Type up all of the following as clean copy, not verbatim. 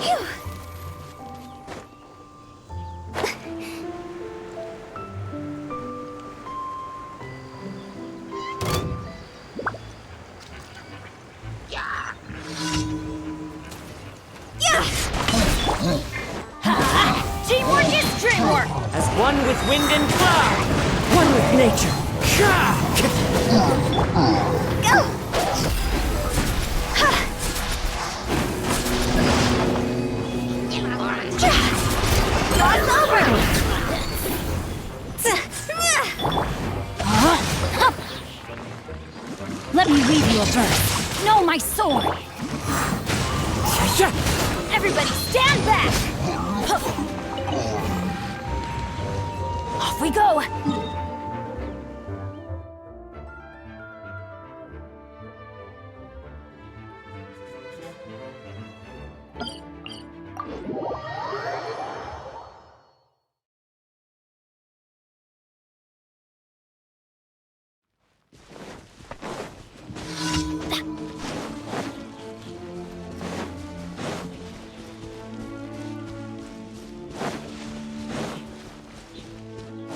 Phew. Teamwork is dreamwork! As one with wind and cloud, one with nature. Go! Cross over! Let me weave you a verse. Know my sword! Everybody stand back! Off we go!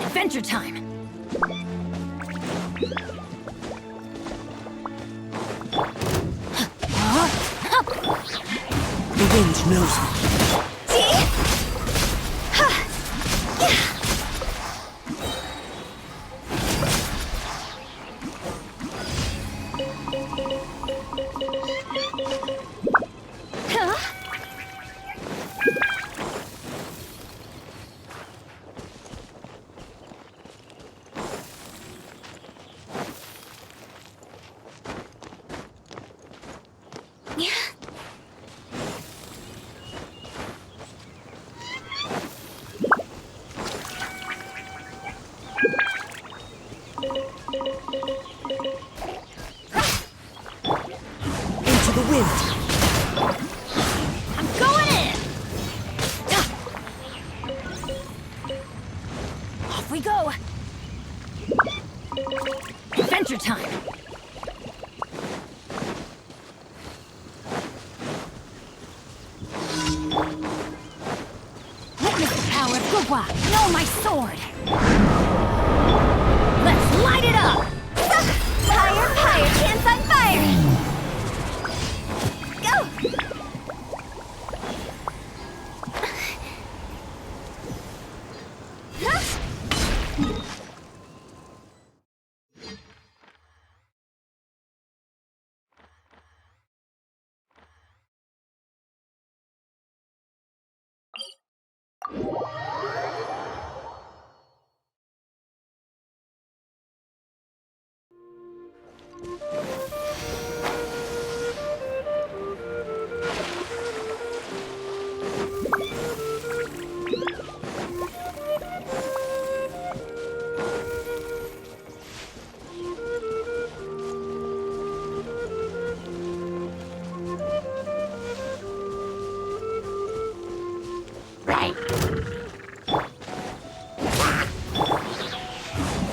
Adventure time! The wind knows me. See? Huh? Yeah. Into the wind. I'm going in! Off we go! Adventure time! Witness the power of Gugwa! Know my sword! Let's light it up! Fire, fire, hands on fire! Go! Huh?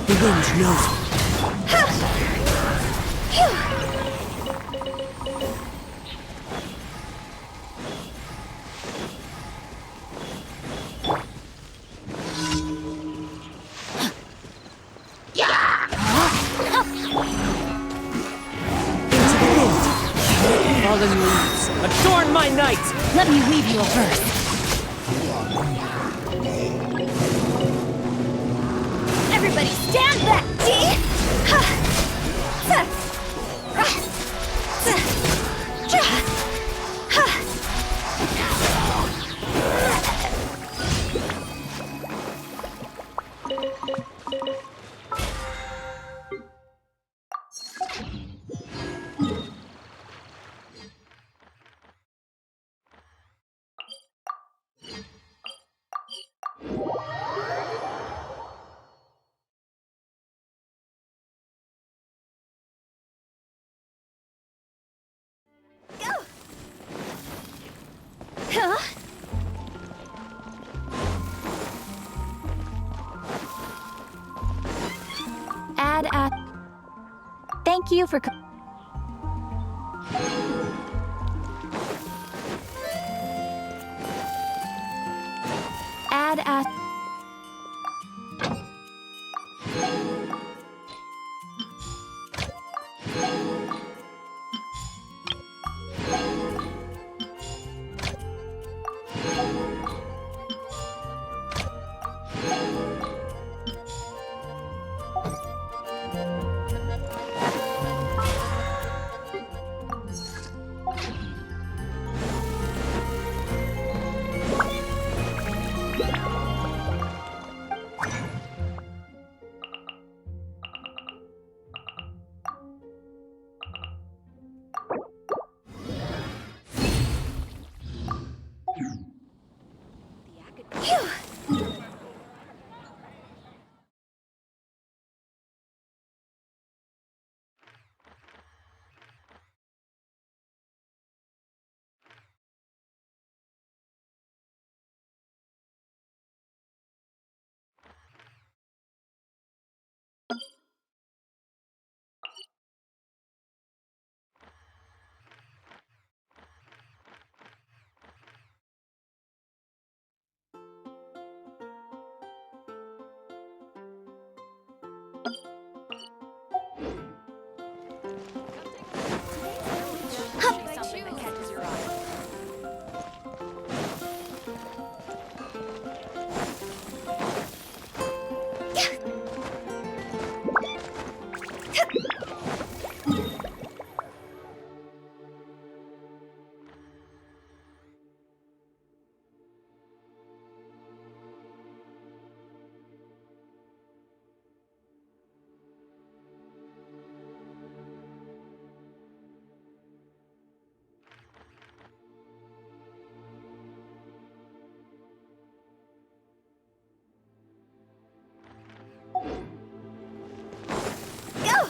The wind knows me. Into the wind. Fallen leaves, adorn my night! Let me weave you a verse. Everybody stand back! See? Huh? Add a... Thank you for... Something that catches your eye. Go!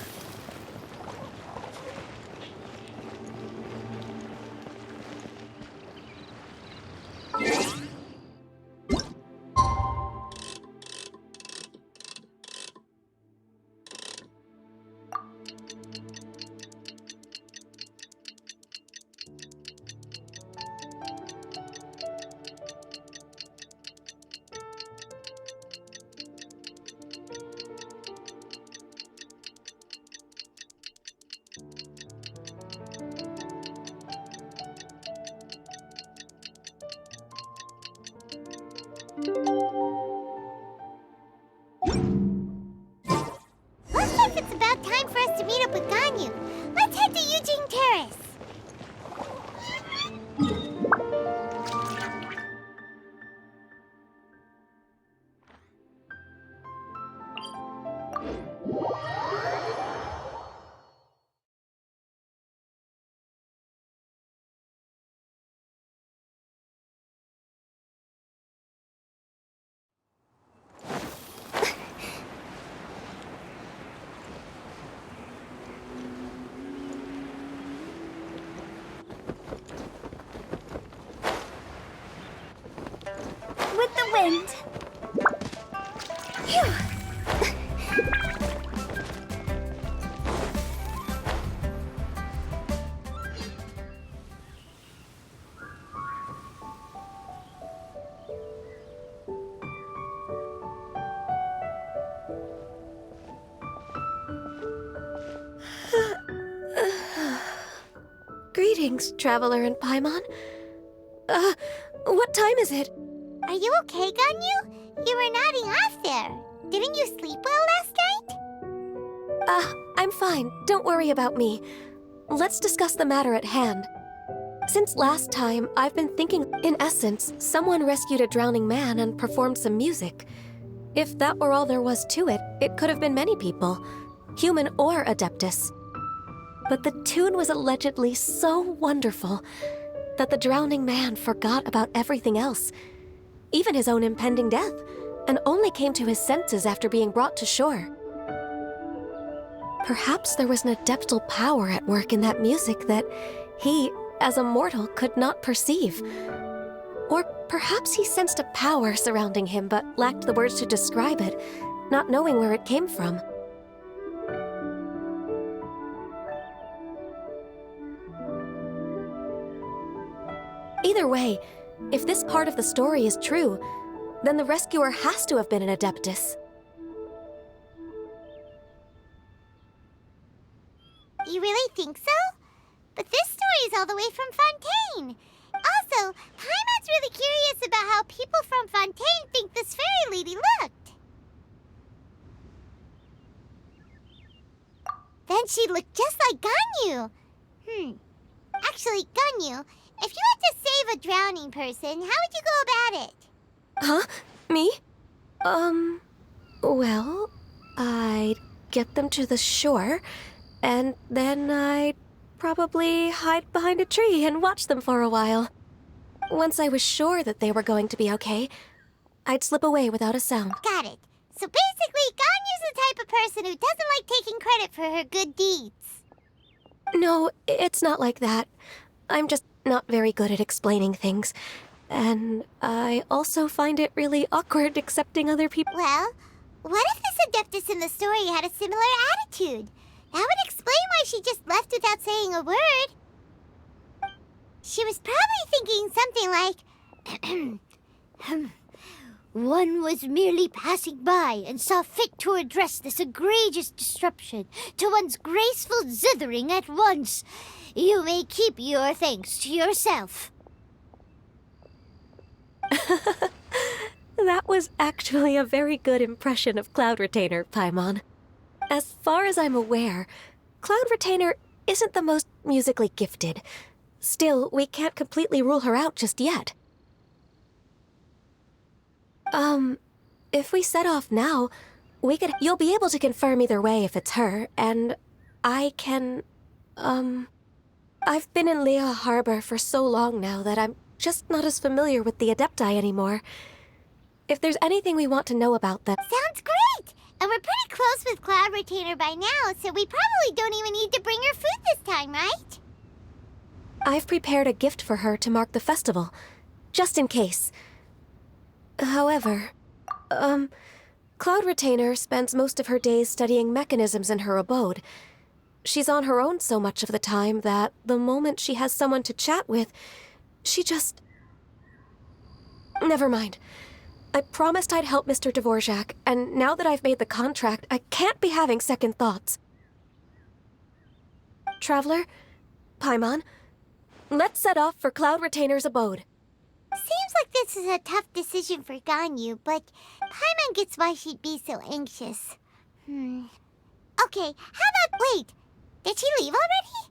Looks like it's about time for us to meet up with Ganyu. Let's head to Eugene Terrace. With the wind. Phew. Greetings, traveler in Paimon. What time is it? Are you okay, Ganyu? You were nodding off there. Didn't you sleep well last night? I'm fine. Don't worry about me. Let's discuss the matter at hand. Since last time, I've been thinking, in essence, someone rescued a drowning man and performed some music. If that were all there was to it, it could have been many people, human or Adeptus. But the tune was allegedly so wonderful that the drowning man forgot about everything else, even his own impending death, and only came to his senses after being brought to shore. Perhaps there was an adeptal power at work in that music that he, as a mortal, could not perceive. Or perhaps he sensed a power surrounding him but lacked the words to describe it, not knowing where it came from. Either way, if this part of the story is true, then the rescuer has to have been an Adeptus. You really think so? But this story is all the way from Fontaine. Also, Paimon's really curious about how people from Fontaine think this fairy lady looked. Then she looked just like Ganyu. Actually, Ganyu, if you had to save a drowning person, how would you go about it? Huh? Me? Well, I'd get them to the shore, and then I'd probably hide behind a tree and watch them for a while. Once I was sure that they were going to be okay, I'd slip away without a sound. Got it. So basically, Ganyu's the type of person who doesn't like taking credit for her good deeds. No, it's not like that. I'm just not very good at explaining things. And I also find it really awkward accepting other people. Well, what if this Adeptus in the story had a similar attitude? That would explain why she just left without saying a word. She was probably thinking something like, One was merely passing by and saw fit to address this egregious disruption to one's graceful zithering at once. You may keep your thanks to yourself. That was actually a very good impression of Cloud Retainer, Paimon. As far as I'm aware, Cloud Retainer isn't the most musically gifted. Still, we can't completely rule her out just yet. If we set off now, you'll be able to confirm either way if it's her, and I can, I've been in Lea Harbor for so long now that I'm just not as familiar with the Adepti anymore. If there's anything we want to know about them... Sounds great! And we're pretty close with Cloud Retainer by now, so we probably don't even need to bring her food this time, right? I've prepared a gift for her to mark the festival, just in case. However, Cloud Retainer spends most of her days studying mechanisms in her abode. She's on her own so much of the time that the moment she has someone to chat with, she just... Never mind. I promised I'd help Mr. Dvorak, and now that I've made the contract, I can't be having second thoughts. Traveler, Paimon, let's set off for Cloud Retainer's abode. Seems like this is a tough decision for Ganyu, but Paimon gets why she'd be so anxious. Okay, how about... Wait, did she leave already?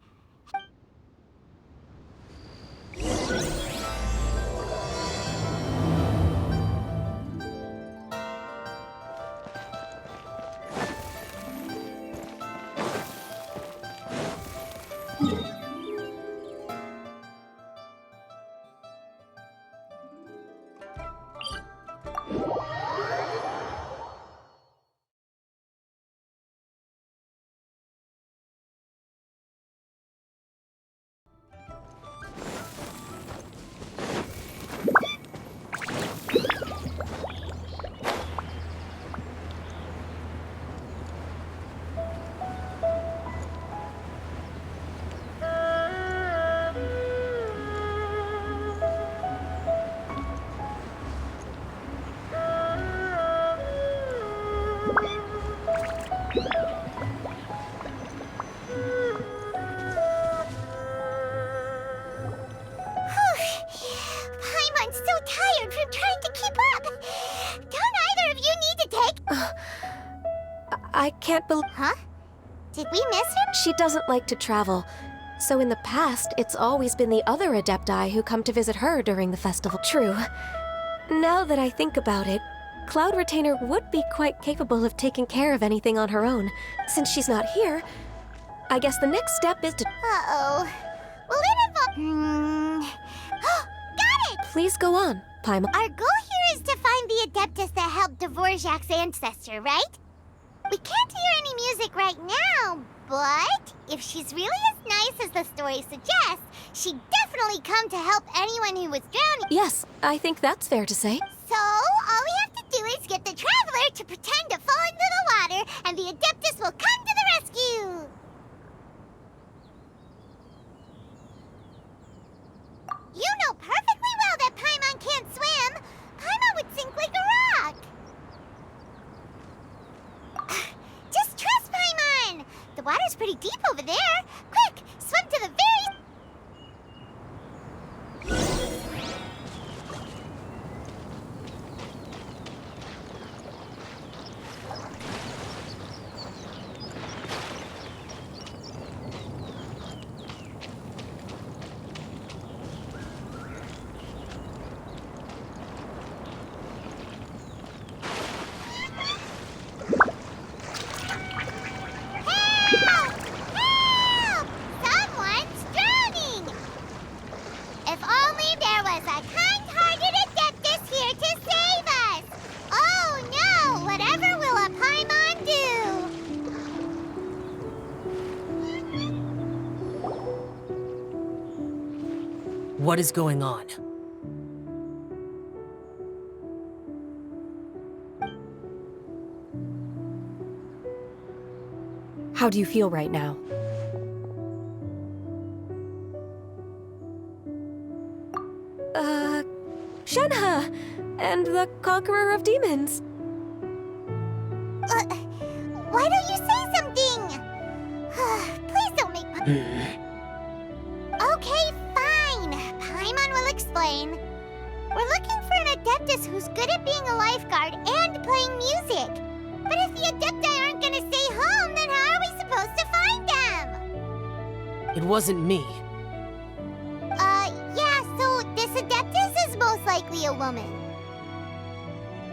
Paimon's so tired from trying to keep up. Don't either of you need to take... I can't believe... Huh? Did we miss her? She doesn't like to travel, so in the past, it's always been the other Adepti who come to visit her during the festival. True. Now that I think about it, Cloud Retainer would be quite capable of taking care of anything on her own. Since she's not here, I guess the next step is to... Uh-oh. Will it involve... Got it! Please go on, Paimon. Our goal here is to find the Adeptus that helped Dvorak's ancestor, right? We can't hear any music right now, but if she's really as nice as the story suggests, she'd definitely come to help anyone who was drowning. Yes, I think that's fair to say. So, all we have to do is get the Traveler to pretend to fall into the water, and the Adeptus will come to the rescue! You know perfectly well that Paimon can't swim! Paimon would sink like a rock! Just trust Paimon! The water's pretty deep over there! Quick, swim to the very... Help! Help! Someone's drowning! If only there was a kind-hearted Adeptus here to save us! Oh no! Whatever will a Paimon do? What is going on? How do you feel right now? Shenhe! and the conqueror of demons. Why don't you say something? Please don't make Okay, fine. Paimon will explain. We're looking for an Adeptus who's good at being a lifeguard and playing music. But if the Adepti aren't gonna stay home, then how are we supposed to find them? It wasn't me. Yeah, so this Adeptus is most likely a woman.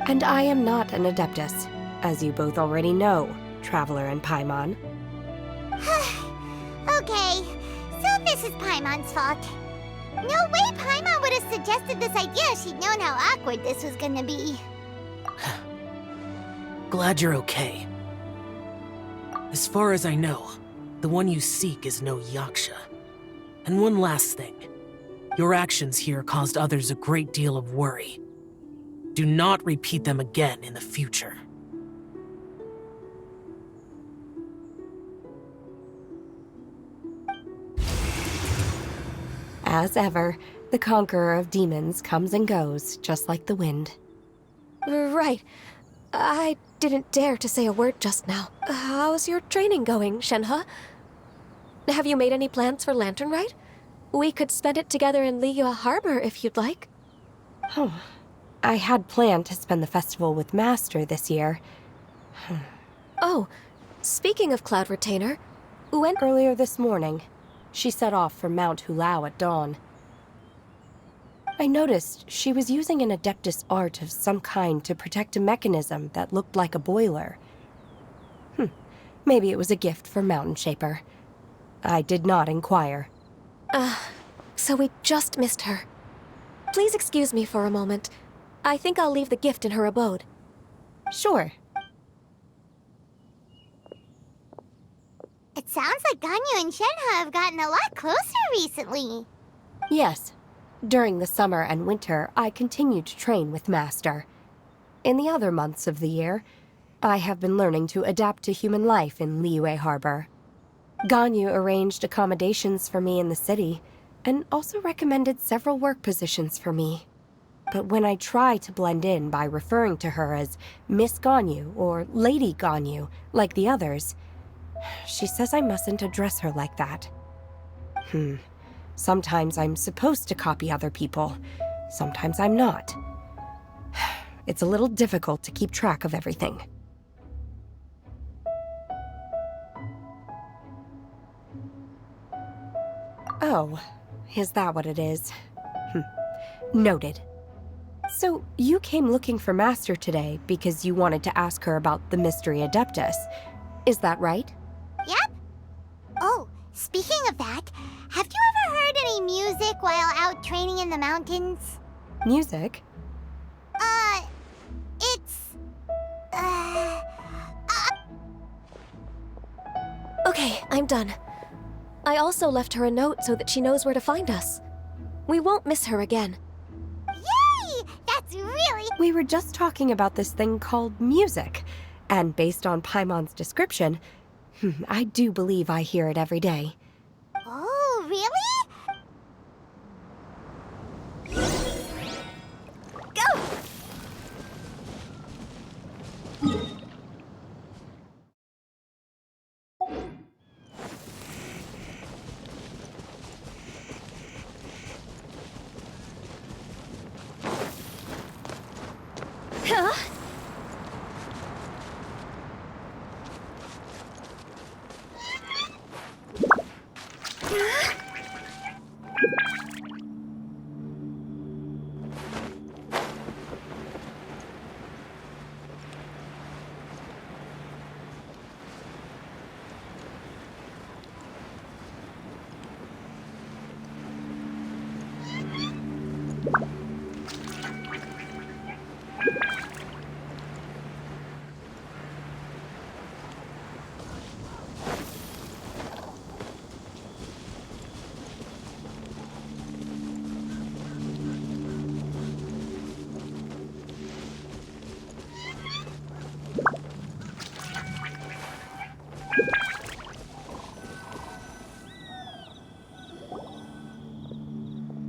And I am not an Adeptus, as you both already know, Traveler and Paimon. Okay, so this is Paimon's fault. No way Paimon would have suggested this idea if she'd known how awkward this was gonna be. Glad you're okay. As far as I know, the one you seek is no Yaksha. And one last thing. Your actions here caused others a great deal of worry. Do not repeat them again in the future. As ever, the conqueror of demons comes and goes, just like the wind. Right. I didn't dare to say a word just now. How's your training going, Shenhe? Have you made any plans for Lantern Rite? We could spend it together in Liyue Harbor if you'd like. Oh, I had planned to spend the festival with Master this year. Oh, speaking of Cloud Retainer, when... Earlier this morning, she set off for Mount Hulao at dawn. I noticed she was using an Adeptus art of some kind to protect a mechanism that looked like a boiler. Maybe it was a gift for Mountain Shaper. I did not inquire. So we just missed her. Please excuse me for a moment. I think I'll leave the gift in her abode. Sure. It sounds like Ganyu and Shenhe have gotten a lot closer recently. Yes. During the summer and winter, I continued to train with Master. In the other months of the year, I have been learning to adapt to human life in Liyue Harbor. Ganyu arranged accommodations for me in the city, and also recommended several work positions for me. But when I try to blend in by referring to her as Miss Ganyu or Lady Ganyu, like the others, she says I mustn't address her like that. Sometimes I'm supposed to copy other people, sometimes I'm not. It's a little difficult to keep track of everything. Oh, is that what it is? Noted. So, you came looking for Master today because you wanted to ask her about the Mystery Adeptus. Is that right? Yep. Oh, speaking of that, have you ever heard any music while out training in the mountains? Music? Okay, I'm done. I also left her a note so that she knows where to find us. We won't miss her again. Yay! That's really... We were just talking about this thing called music, and based on Paimon's description, I do believe I hear it every day. Oh, really? Go! Huh?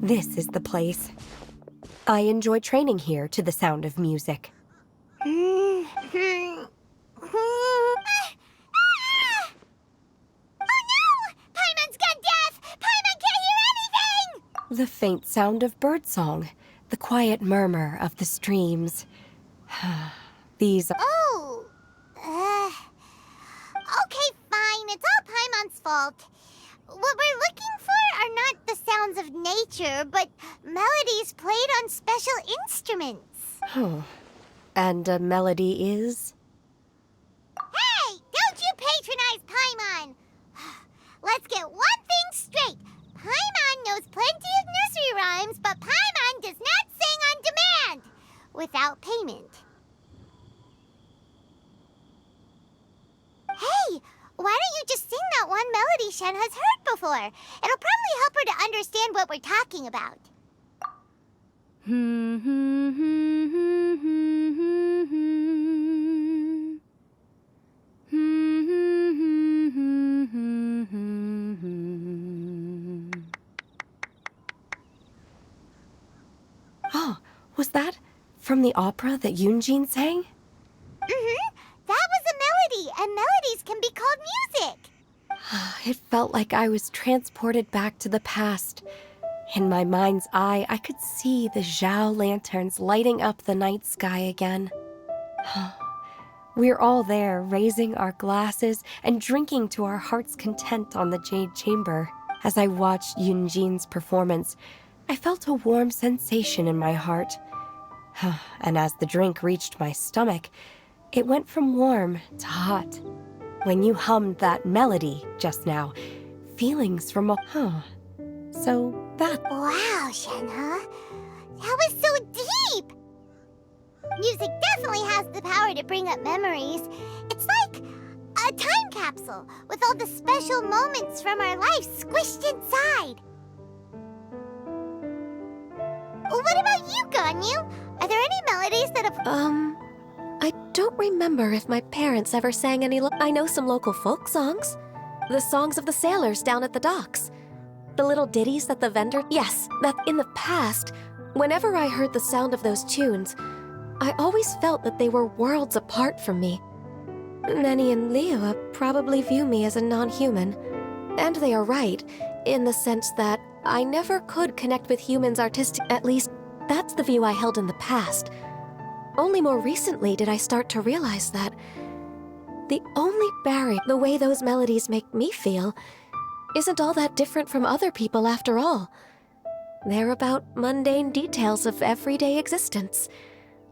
This is the place. I enjoy training here to the sound of music. Oh no! Paimon's gone deaf! Paimon can't hear anything! The faint sound of birdsong, the quiet murmur of the streams. These... Oh. Okay, fine. It's all Paimon's fault. What we're looking for are not the sounds of nature, but melodies played on special instruments. Oh. And a melody is? Hey! Don't you patronize Paimon! Let's get one thing straight. Paimon knows plenty of nursery rhymes, but Paimon does not sing on demand without payment. Hey! Why don't you just sing that one melody Shen has heard before? It'll probably help her to understand what we're talking about. Oh, was that from the opera that Yoonjin sang? That was a melody, and melodies can be called music. It felt like I was transported back to the past. In my mind's eye, I could see the Zhao lanterns lighting up the night sky again. We're all there, raising our glasses and drinking to our heart's content on the Jade Chamber. As I watched Yoonjin's performance, I felt a warm sensation in my heart. And as the drink reached my stomach, it went from warm to hot. When you hummed that melody just now, feelings from So that... Wow, Shenhe. That was so deep! Music definitely has the power to bring up memories. It's like a time capsule with all the special moments from our life squished inside. What about you, Ganyu? Are there any melodies that have... I don't remember if my parents ever sang any I know some local folk songs. The songs of the sailors down at the docks. The little ditties that the vendor... Yes, that in the past, whenever I heard the sound of those tunes, I always felt that they were worlds apart from me. Nenny and Liyue probably view me as a non-human. And they are right, in the sense that I never could connect with humans artistic... At least, that's the view I held in the past. Only more recently did I start to realize that the only barrier, the way those melodies make me feel, isn't all that different from other people after all. They're about mundane details of everyday existence.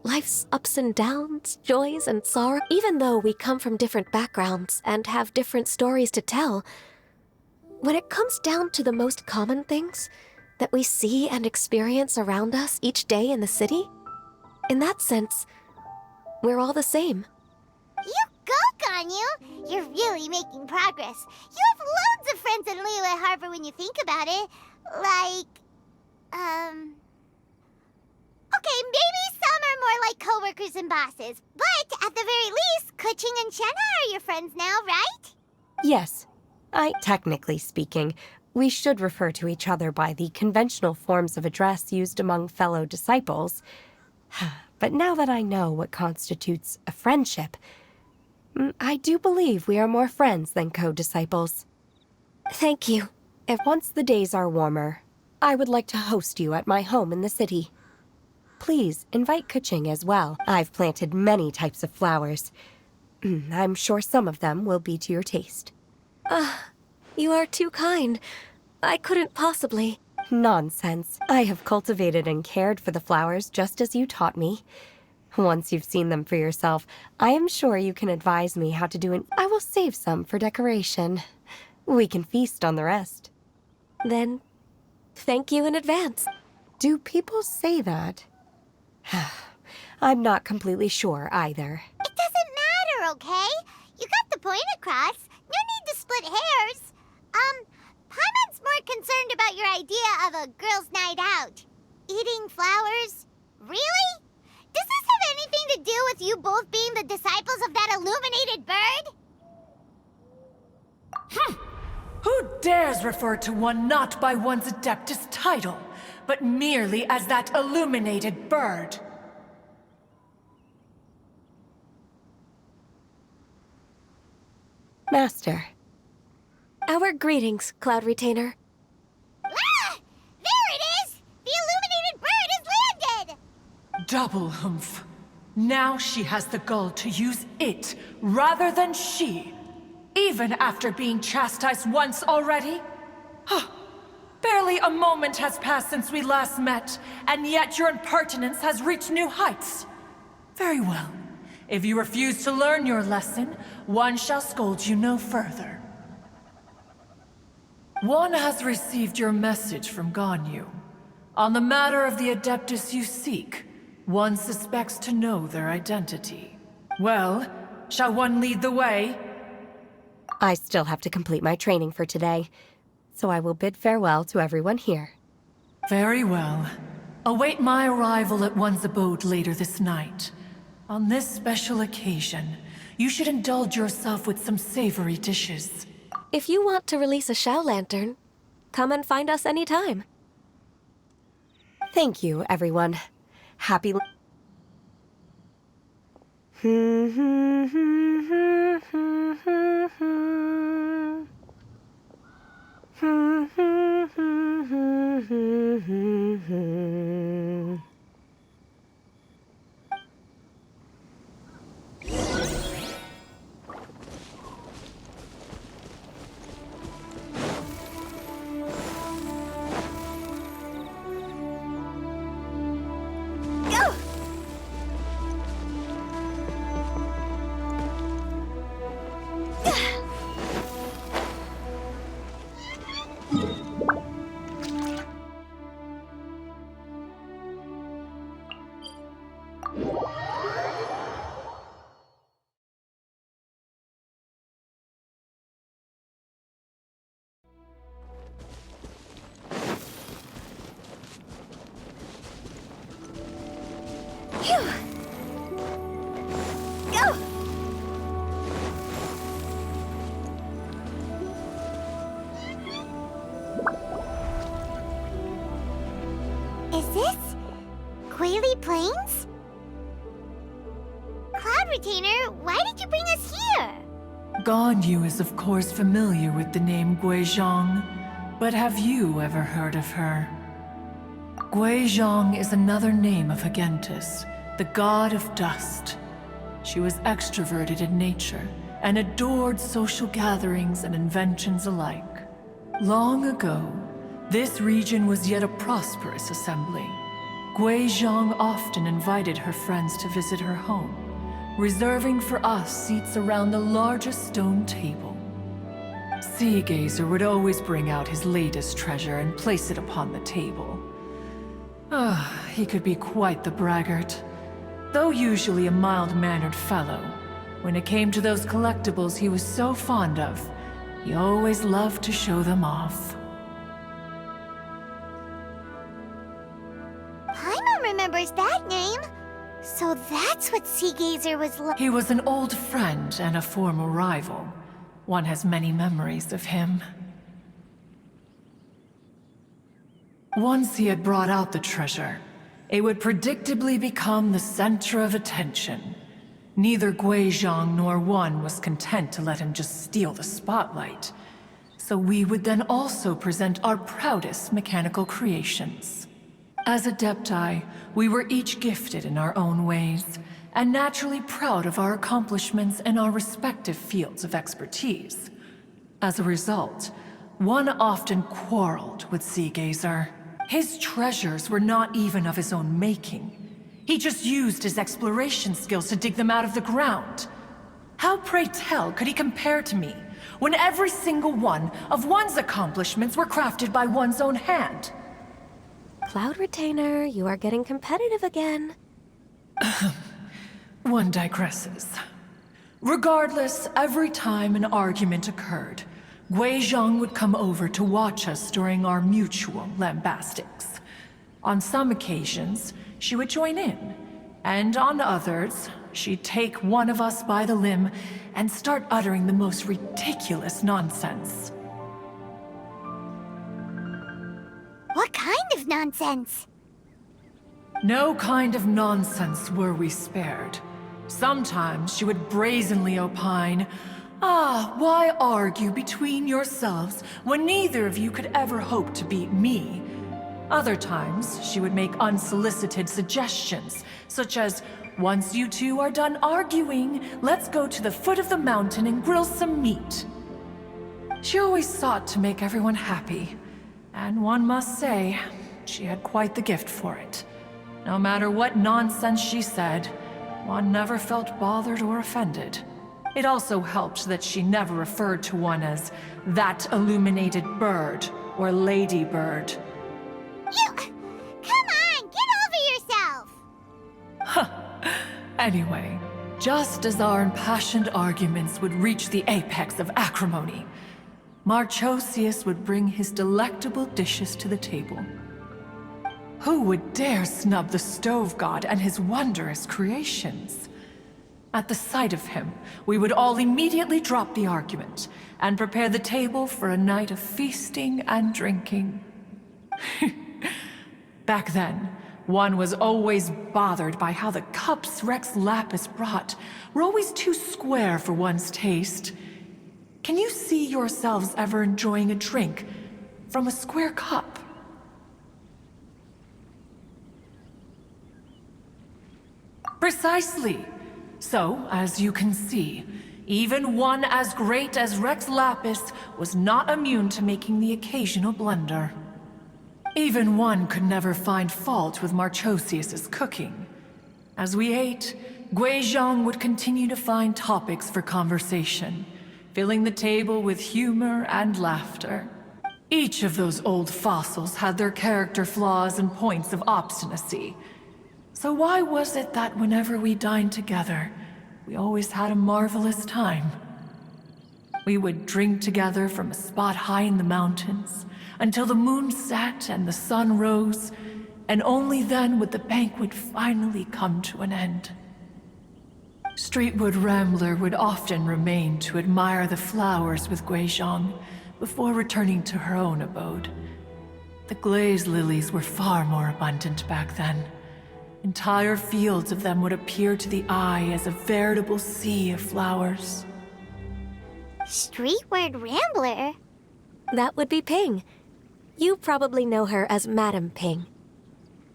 Life's ups and downs, joys and sorrow. Even though we come from different backgrounds and have different stories to tell, when it comes down to the most common things that we see and experience around us each day in the city, in that sense, we're all the same. You go, Ganyu! You're really making progress. You have loads of friends in Liyue Harbor when you think about it. Like, Okay, maybe some are more like coworkers and bosses. But at the very least, Kuching and Shenhe are your friends now, right? Yes. Technically speaking, we should refer to each other by the conventional forms of address used among fellow disciples. But now that I know what constitutes a friendship, I do believe we are more friends than co-disciples. Thank you. If once the days are warmer, I would like to host you at my home in the city. Please invite Kuching as well. I've planted many types of flowers. I'm sure some of them will be to your taste. You are too kind. I couldn't possibly... Nonsense. I have cultivated and cared for the flowers just as you taught me. Once you've seen them for yourself, I am sure you can advise me how to do it. I will save some for decoration. We can feast on the rest. Then, thank you in advance. Do people say that? I'm not completely sure either. It doesn't matter, okay? You got the point across. No need to split hairs. Paimon's more concerned about your idea of a girls' night out. Eating flowers? Really? Does this have anything to do with you both being the disciples of that illuminated bird? Who dares refer to one not by one's Adeptus title, but merely as that illuminated bird? Master. Our greetings, Cloud Retainer. Ah! There it is! The illuminated bird has landed! Double humph. Now she has the gall to use it rather than she. Even after being chastised once already? Huh. Barely a moment has passed since we last met, and yet your impertinence has reached new heights. Very well. If you refuse to learn your lesson, one shall scold you no further. One has received your message from Ganyu. On the matter of the Adeptus you seek, one suspects to know their identity. Well, shall one lead the way? I still have to complete my training for today, so I will bid farewell to everyone here. Very well. Await my arrival at one's abode later this night. On this special occasion, you should indulge yourself with some savory dishes. If you want to release a Shao Lantern, come and find us anytime. Thank you, everyone. Happy... Go! Phew. Go! Is this Quaily Plains? Cloud Retainer, why did you bring us here? Ganyu is of course familiar with the name Guizhong, but have you ever heard of her? Guizhong is another name of Agentis, the god of dust. She was extroverted in nature and adored social gatherings and inventions alike. Long ago, this region was yet a prosperous assembly. Guizhong often invited her friends to visit her home, reserving for us seats around the largest stone table. Sea Gazer would always bring out his latest treasure and place it upon the table. He could be quite the braggart. Though usually a mild-mannered fellow, when it came to those collectibles he was so fond of, he always loved to show them off. Paimon remembers that name. So that's what Sea Gazer was like. He was an old friend and a former rival. One has many memories of him. Once he had brought out the treasure, it would predictably become the center of attention. Neither Guizhong nor one was content to let him just steal the spotlight. So we would then also present our proudest mechanical creations. As Adepti, we were each gifted in our own ways, and naturally proud of our accomplishments in our respective fields of expertise. As a result, one often quarreled with Sea Gazer. His treasures were not even of his own making. He just used his exploration skills to dig them out of the ground. How, pray tell, could he compare to me, when every single one of one's accomplishments were crafted by one's own hand? Cloud Retainer, you are getting competitive again. One digresses. Regardless, every time an argument occurred, Guizhong would come over to watch us during our mutual lambastics. On some occasions, she would join in, and on others, she'd take one of us by the limb and start uttering the most ridiculous nonsense. What kind of nonsense? No kind of nonsense were we spared. Sometimes she would brazenly opine, why argue between yourselves when neither of you could ever hope to beat me? Other times, she would make unsolicited suggestions, such as, once you two are done arguing, let's go to the foot of the mountain and grill some meat. She always sought to make everyone happy, and one must say, she had quite the gift for it. No matter what nonsense she said, one never felt bothered or offended. It also helped that she never referred to one as that illuminated bird or lady bird. Come on, get over yourself! Anyway, just as our impassioned arguments would reach the apex of acrimony, Marchosius would bring his delectable dishes to the table. Who would dare snub the stove god and his wondrous creations? At the sight of him, we would all immediately drop the argument and prepare the table for a night of feasting and drinking. Back then, one was always bothered by how the cups Rex Lapis brought were always too square for one's taste. Can you see yourselves ever enjoying a drink from a square cup? Precisely. So, as you can see, even one as great as Rex Lapis was not immune to making the occasional blunder. Even one could never find fault with Marchosius's cooking. As we ate, Guizhong would continue to find topics for conversation, filling the table with humor and laughter. Each of those old fossils had their character flaws and points of obstinacy. So why was it that whenever we dined together, we always had a marvelous time? We would drink together from a spot high in the mountains, until the moon set and the sun rose, and only then would the banquet finally come to an end. Streetwood Rambler would often remain to admire the flowers with Guizhong before returning to her own abode. The glaze lilies were far more abundant back then. Entire fields of them would appear to the eye as a veritable sea of flowers. Streetward Rambler? That would be Ping. You probably know her as Madam Ping.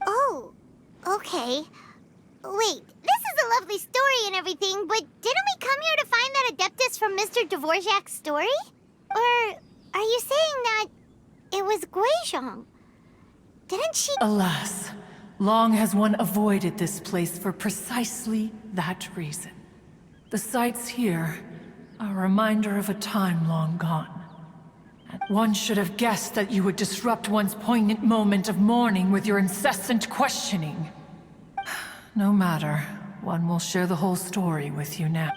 Oh, okay. Wait, this is a lovely story and everything, but didn't we come here to find that Adeptus from Mr. Dvorak's story? Or are you saying that it was Guizhong? Didn't she— Alas, long has one avoided this place for precisely that reason. The sights here are a reminder of a time long gone. And one should have guessed that you would disrupt one's poignant moment of mourning with your incessant questioning. No matter, one will share the whole story with you now.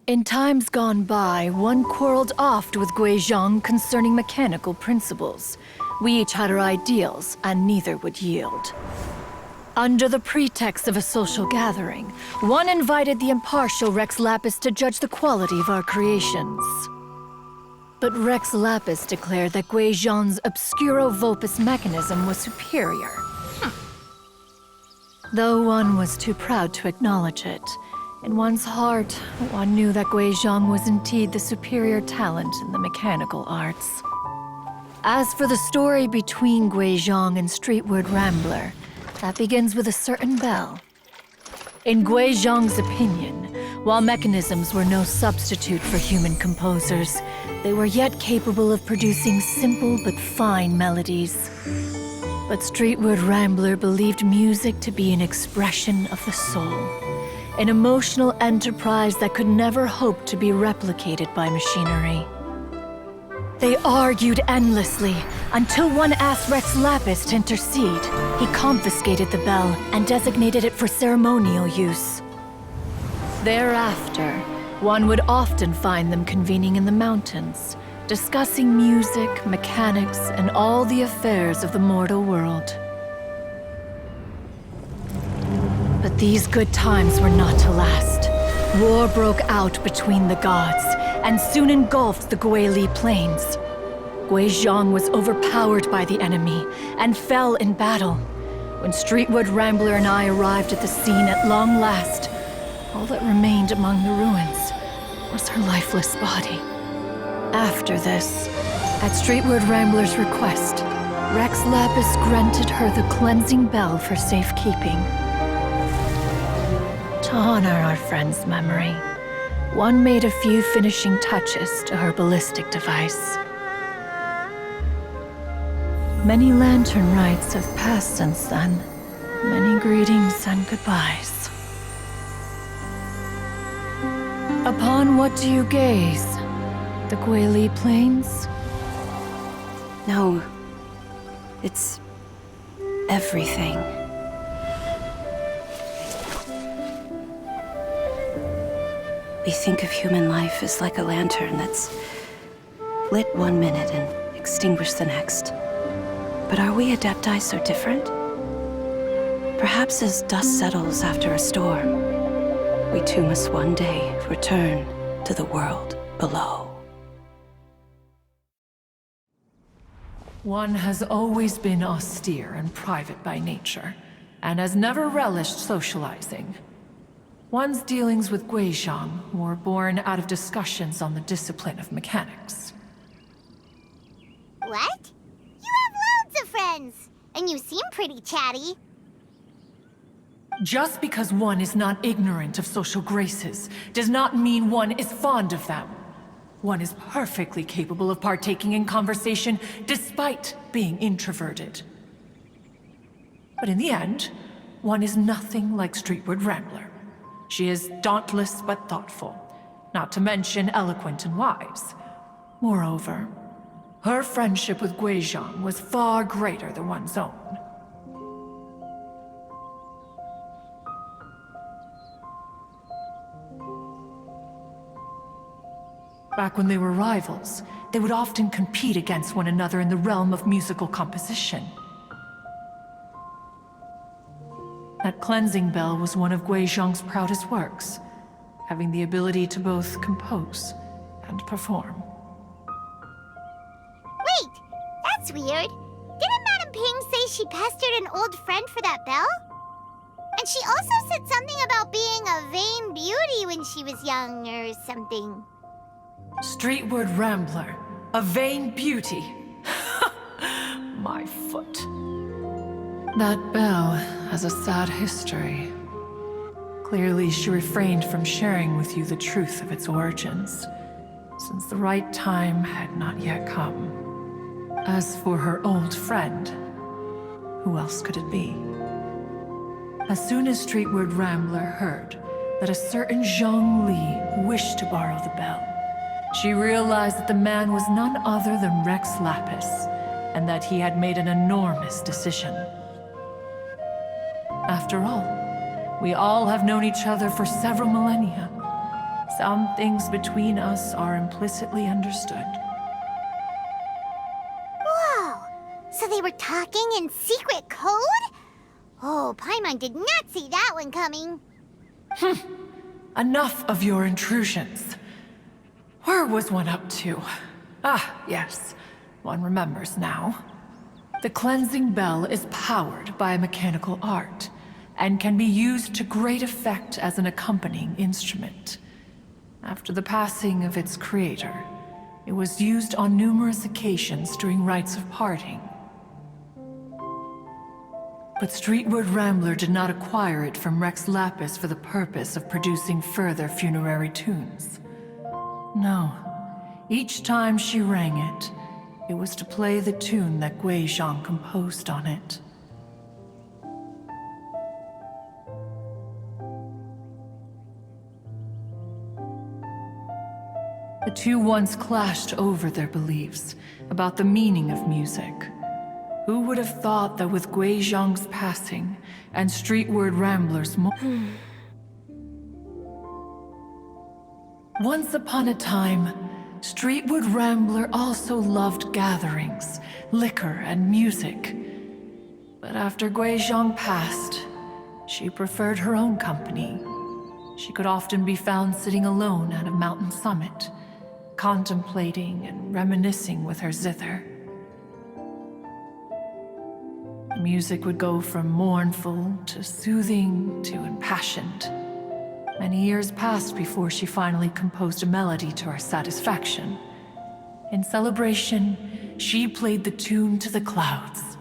In times gone by, one quarreled oft with Guizhong concerning mechanical principles. We each had our ideals, and neither would yield. Under the pretext of a social gathering, one invited the impartial Rex Lapis to judge the quality of our creations. But Rex Lapis declared that Guizhong's Obscuro Vulpus mechanism was superior. Though one was too proud to acknowledge it, in one's heart, one knew that Guizhong was indeed the superior talent in the mechanical arts. As for the story between Guizhong and Streetward Rambler, that begins with a certain bell. In Guizhong's opinion, while mechanisms were no substitute for human composers, they were yet capable of producing simple but fine melodies. But Streetward Rambler believed music to be an expression of the soul, an emotional enterprise that could never hope to be replicated by machinery. They argued endlessly, until one asked Rex Lapis to intercede. He confiscated the bell and designated it for ceremonial use. Thereafter, one would often find them convening in the mountains, discussing music, mechanics, and all the affairs of the mortal world. But these good times were not to last. War broke out between the gods, and soon engulfed the Guili Plains. Gui Zhang was overpowered by the enemy and fell in battle. When Streetwood Rambler and I arrived at the scene at long last, all that remained among the ruins was her lifeless body. After this, at Streetwood Rambler's request, Rex Lapis granted her the cleansing bell for safekeeping. To honor our friend's memory, one made a few finishing touches to her ballistic device. Many lantern rites have passed since then. Many greetings and goodbyes. Upon what do you gaze? The Guili Plains? No. It's everything. We think of human life as like a lantern that's lit one minute and extinguished the next. But are we Adepti so different? Perhaps as dust settles after a storm, we too must one day return to the world below. One has always been austere and private by nature, and has never relished socializing. One's dealings with Gui Zhang were born out of discussions on the discipline of mechanics. What? You have loads of friends, and you seem pretty chatty. Just because one is not ignorant of social graces does not mean one is fond of them. One is perfectly capable of partaking in conversation despite being introverted. But in the end, one is nothing like Streetwood Rambler. She is dauntless but thoughtful, not to mention eloquent and wise. Moreover, her friendship with Gui Zhang was far greater than one's own. Back when they were rivals, they would often compete against one another in the realm of musical composition. That cleansing bell was one of Gui Zhang's proudest works, having the ability to both compose and perform. Wait, that's weird. Didn't Madame Ping say she pestered an old friend for that bell? And she also said something about being a vain beauty when she was young or something. Streetwood Rambler, a vain beauty. My foot. That bell has a sad history. Clearly, she refrained from sharing with you the truth of its origins, since the right time had not yet come. As for her old friend, who else could it be? As soon as Streetwood Rambler heard that a certain Zhang Li wished to borrow the bell, she realized that the man was none other than Rex Lapis, and that he had made an enormous decision. After all, we all have known each other for several millennia. Some things between us are implicitly understood. Whoa! So they were talking in secret code? Oh, Paimon did not see that one coming. Enough of your intrusions. Where was one up to? Ah, yes. One remembers now. The cleansing bell is powered by a mechanical art, and can be used to great effect as an accompanying instrument. After the passing of its creator, it was used on numerous occasions during rites of parting. But Streetwood Rambler did not acquire it from Rex Lapis for the purpose of producing further funerary tunes. No. Each time she rang it, it was to play the tune that Gui Zhang composed on it. The two once clashed over their beliefs about the meaning of music. Who would have thought that with Gui Zhang's passing and Streetward Rambler's Once upon a time, Streetwood Rambler also loved gatherings, liquor, and music. But after Gui Zhang passed, she preferred her own company. She could often be found sitting alone at a mountain summit, contemplating and reminiscing with her zither. The music would go from mournful to soothing to impassioned. Many years passed before she finally composed a melody to her satisfaction. In celebration, she played the tune to the clouds.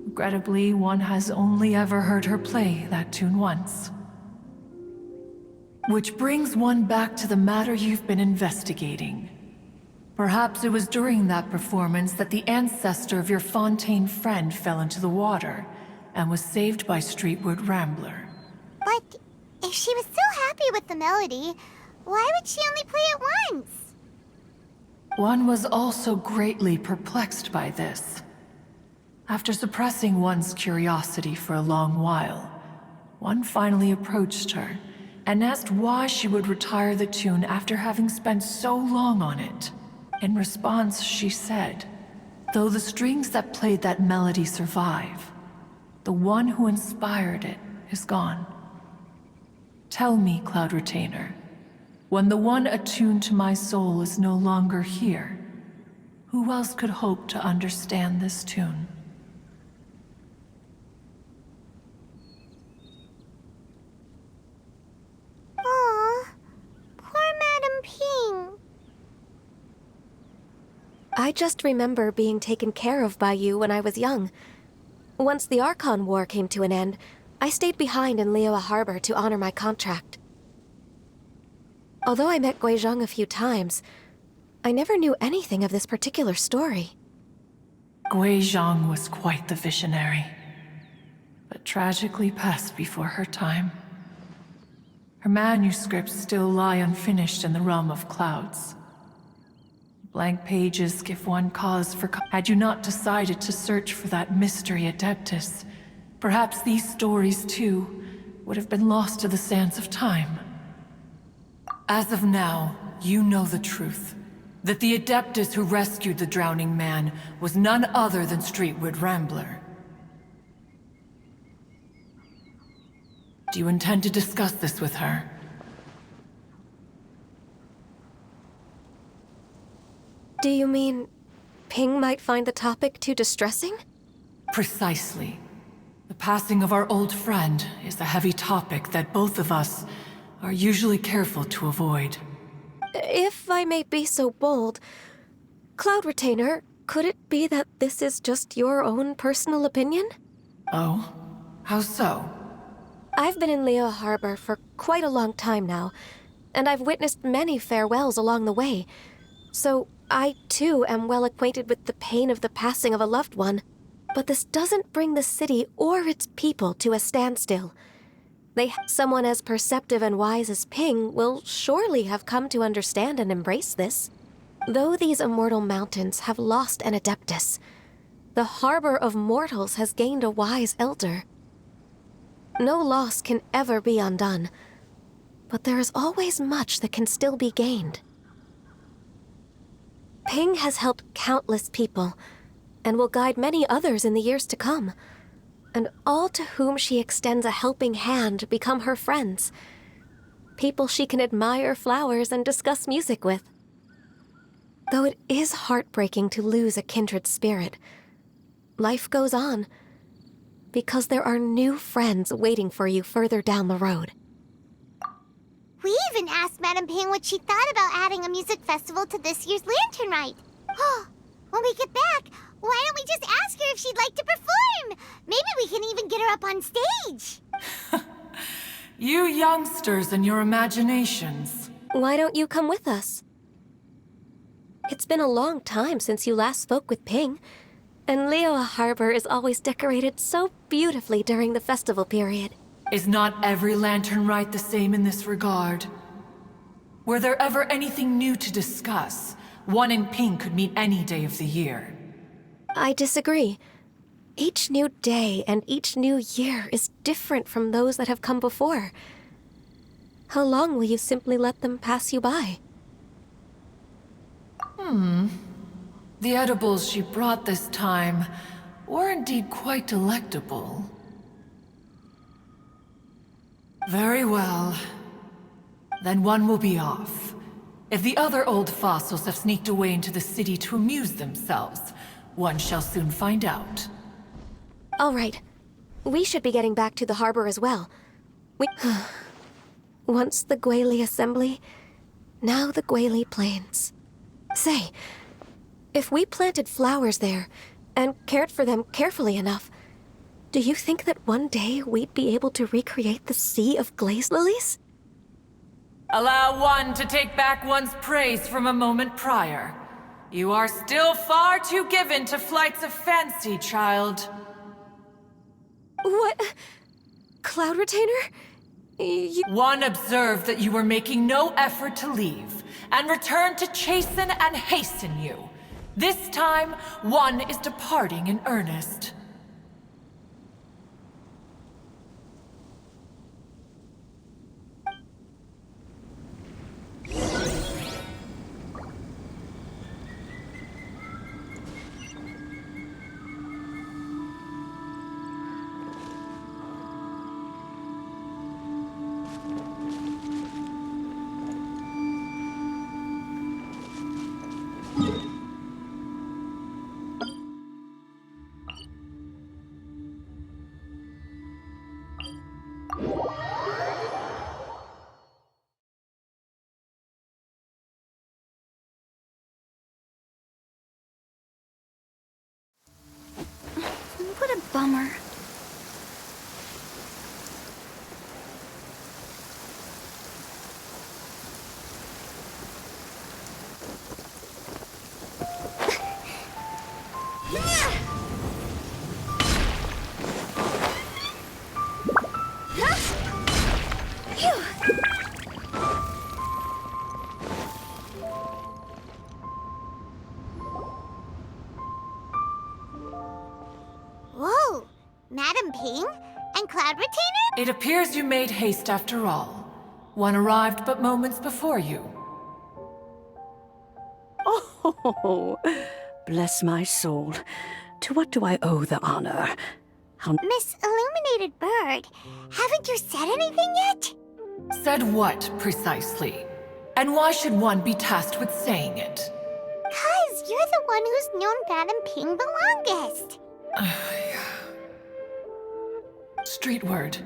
Regrettably, one has only ever heard her play that tune once. Which brings one back to the matter you've been investigating. Perhaps it was during that performance that the ancestor of your Fontaine friend fell into the water and was saved by Streetwood Rambler. But if she was so happy with the melody, why would she only play it once? One was also greatly perplexed by this. After suppressing one's curiosity for a long while, one finally approached her and asked why she would retire the tune after having spent so long on it. In response, she said, "Though the strings that played that melody survive, the one who inspired it is gone. Tell me, Cloud Retainer, when the one attuned to my soul is no longer here, who else could hope to understand this tune?" Aw, poor Madam Ping. I just remember being taken care of by you when I was young. Once the Archon War came to an end, I stayed behind in Liyue Harbor to honor my contract. Although I met Guizhong a few times, I never knew anything of this particular story. Guizhong was quite the visionary, but tragically passed before her time. Her manuscripts still lie unfinished in the realm of clouds. Blank pages give one cause for... Had you not decided to search for that mystery Adeptus, perhaps these stories, too, would have been lost to the sands of time. As of now, you know the truth. That the Adeptus who rescued the drowning man was none other than Streetwood Rambler. Do you intend to discuss this with her? Do you mean Ping might find the topic too distressing? Precisely. The passing of our old friend is a heavy topic that both of us are usually careful to avoid. If I may be so bold, Cloud Retainer, could it be that this is just your own personal opinion? Oh? How so? I've been in Liyue Harbor for quite a long time now, and I've witnessed many farewells along the way, so I too am well acquainted with the pain of the passing of a loved one. But this doesn't bring the city or its people to a standstill. Someone as perceptive and wise as Ping will surely have come to understand and embrace this. Though these immortal mountains have lost an Adeptus, the harbor of mortals has gained a wise elder. No loss can ever be undone, but there is always much that can still be gained. Ping has helped countless people, and will guide many others in the years to come. And all to whom she extends a helping hand become her friends. People she can admire flowers and discuss music with. Though it is heartbreaking to lose a kindred spirit, life goes on, because there are new friends waiting for you further down the road. We even asked Madam Ping what she thought about adding a music festival to this year's Lantern Rite. When we get back, why don't we just ask her if she'd like to perform? Maybe we can even get her up on stage. You youngsters and your imaginations. Why don't you come with us? It's been a long time since you last spoke with Ping, and Liyue Harbor is always decorated so beautifully during the festival period. Is not every Lantern Rite the same in this regard? Were there ever anything new to discuss? One and Ping could meet any day of the year. I disagree. Each new day and each new year is different from those that have come before. How long will you simply let them pass you by? The edibles she brought this time were indeed quite delectable. Very well. Then one will be off. If the other old fossils have sneaked away into the city to amuse themselves, one shall soon find out. All right. We should be getting back to the harbor as well. Once the Guili Assembly, now the Guili Plains. Say, if we planted flowers there and cared for them carefully enough, do you think that one day we'd be able to recreate the sea of glaze lilies? Allow one to take back one's praise from a moment prior. You are still far too given to flights of fancy, child. What? Cloud Retainer? One observed that you were making no effort to leave, and returned to chasten and hasten you. This time, one is departing in earnest. What a bummer. Whoa! Madam Ping? And Cloud Retainer? It appears you made haste after all. One arrived but moments before you. Oh, bless my soul. To what do I owe the honor? Miss Illuminated Bird, haven't you said anything yet? Said what, precisely? And why should one be tasked with saying it? 'Cause you're the one who's known Madam Ping the longest. Street word.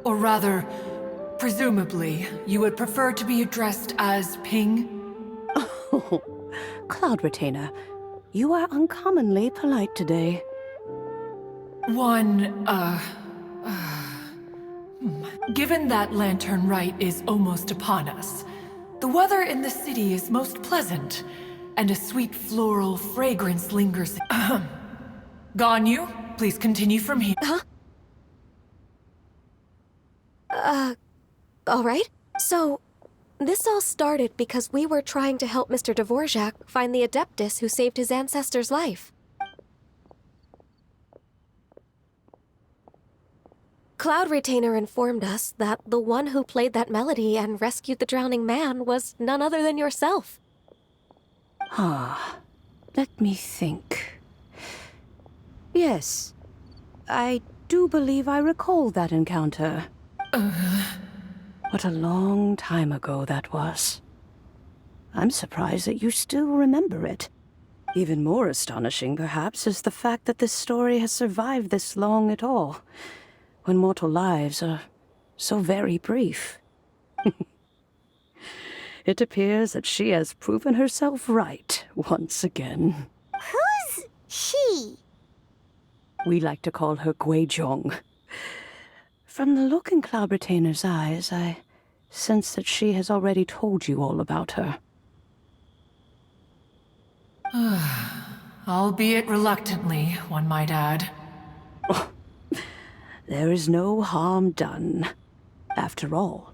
Or rather, presumably, you would prefer to be addressed as Ping? Oh, Cloud Retainer, you are uncommonly polite today. Given that Lantern Rite is almost upon us, the weather in the city is most pleasant, and a sweet floral fragrance lingers. Ganyu, please continue from here. All right. So, this all started because we were trying to help Mr. Dvorak find the Adeptus who saved his ancestor's life. Cloud Retainer informed us that the one who played that melody and rescued the drowning man was none other than yourself. Let me think. Yes, I do believe I recall that encounter. What a long time ago that was. I'm surprised that you still remember it. Even more astonishing, perhaps, is the fact that this story has survived this long at all, when mortal lives are so very brief. It appears that she has proven herself right once again. Who's she? We like to call her Guizhong. From the look in Cloud Retainer's eyes, I sense that she has already told you all about her. Albeit reluctantly, one might add. There is no harm done. After all,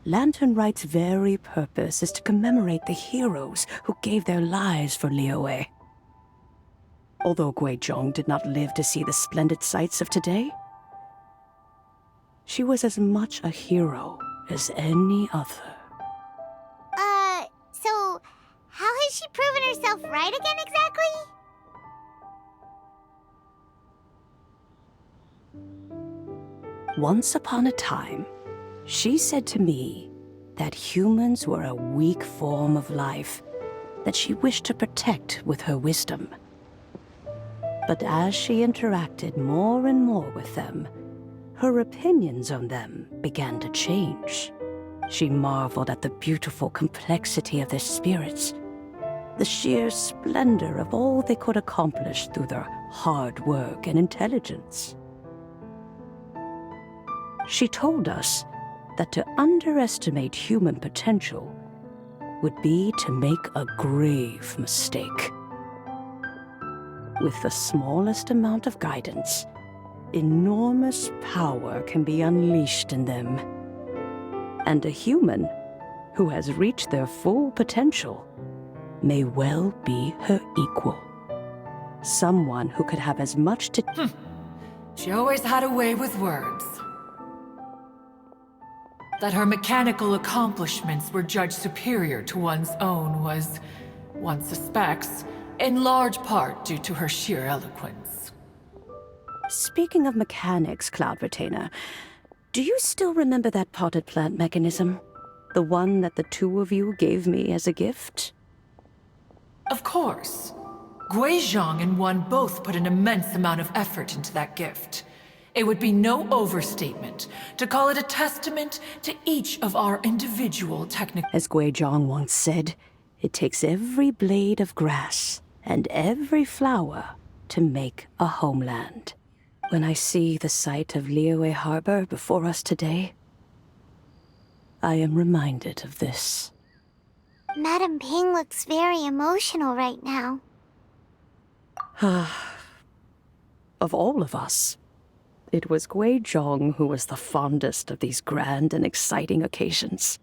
Lantern Rite's very purpose is to commemorate the heroes who gave their lives for Liyue. Although Guizhong did not live to see the splendid sights of today, she was as much a hero as any other. So, how has she proven herself right again exactly? Once upon a time, she said to me that humans were a weak form of life that she wished to protect with her wisdom. But as she interacted more and more with them, her opinions on them began to change. She marveled at the beautiful complexity of their spirits, the sheer splendor of all they could accomplish through their hard work and intelligence. She told us that to underestimate human potential would be to make a grave mistake. With the smallest amount of guidance, enormous power can be unleashed in them. And a human who has reached their full potential may well be her equal. Someone who could have as much to... She always had a way with words. That her mechanical accomplishments were judged superior to one's own was, one suspects, in large part due to her sheer eloquence. Speaking of mechanics, Cloud Retainer, do you still remember that potted plant mechanism? The one that the two of you gave me as a gift? Of course. Guizhong and One both put an immense amount of effort into that gift. It would be no overstatement to call it a testament to each of our individual technical... As Guizhong once said, it takes every blade of grass and every flower to make a homeland. When I see the sight of Liyue Harbor before us today, I am reminded of this. Madam Ping looks very emotional right now. Of all of us, it was Guizhong who was the fondest of these grand and exciting occasions.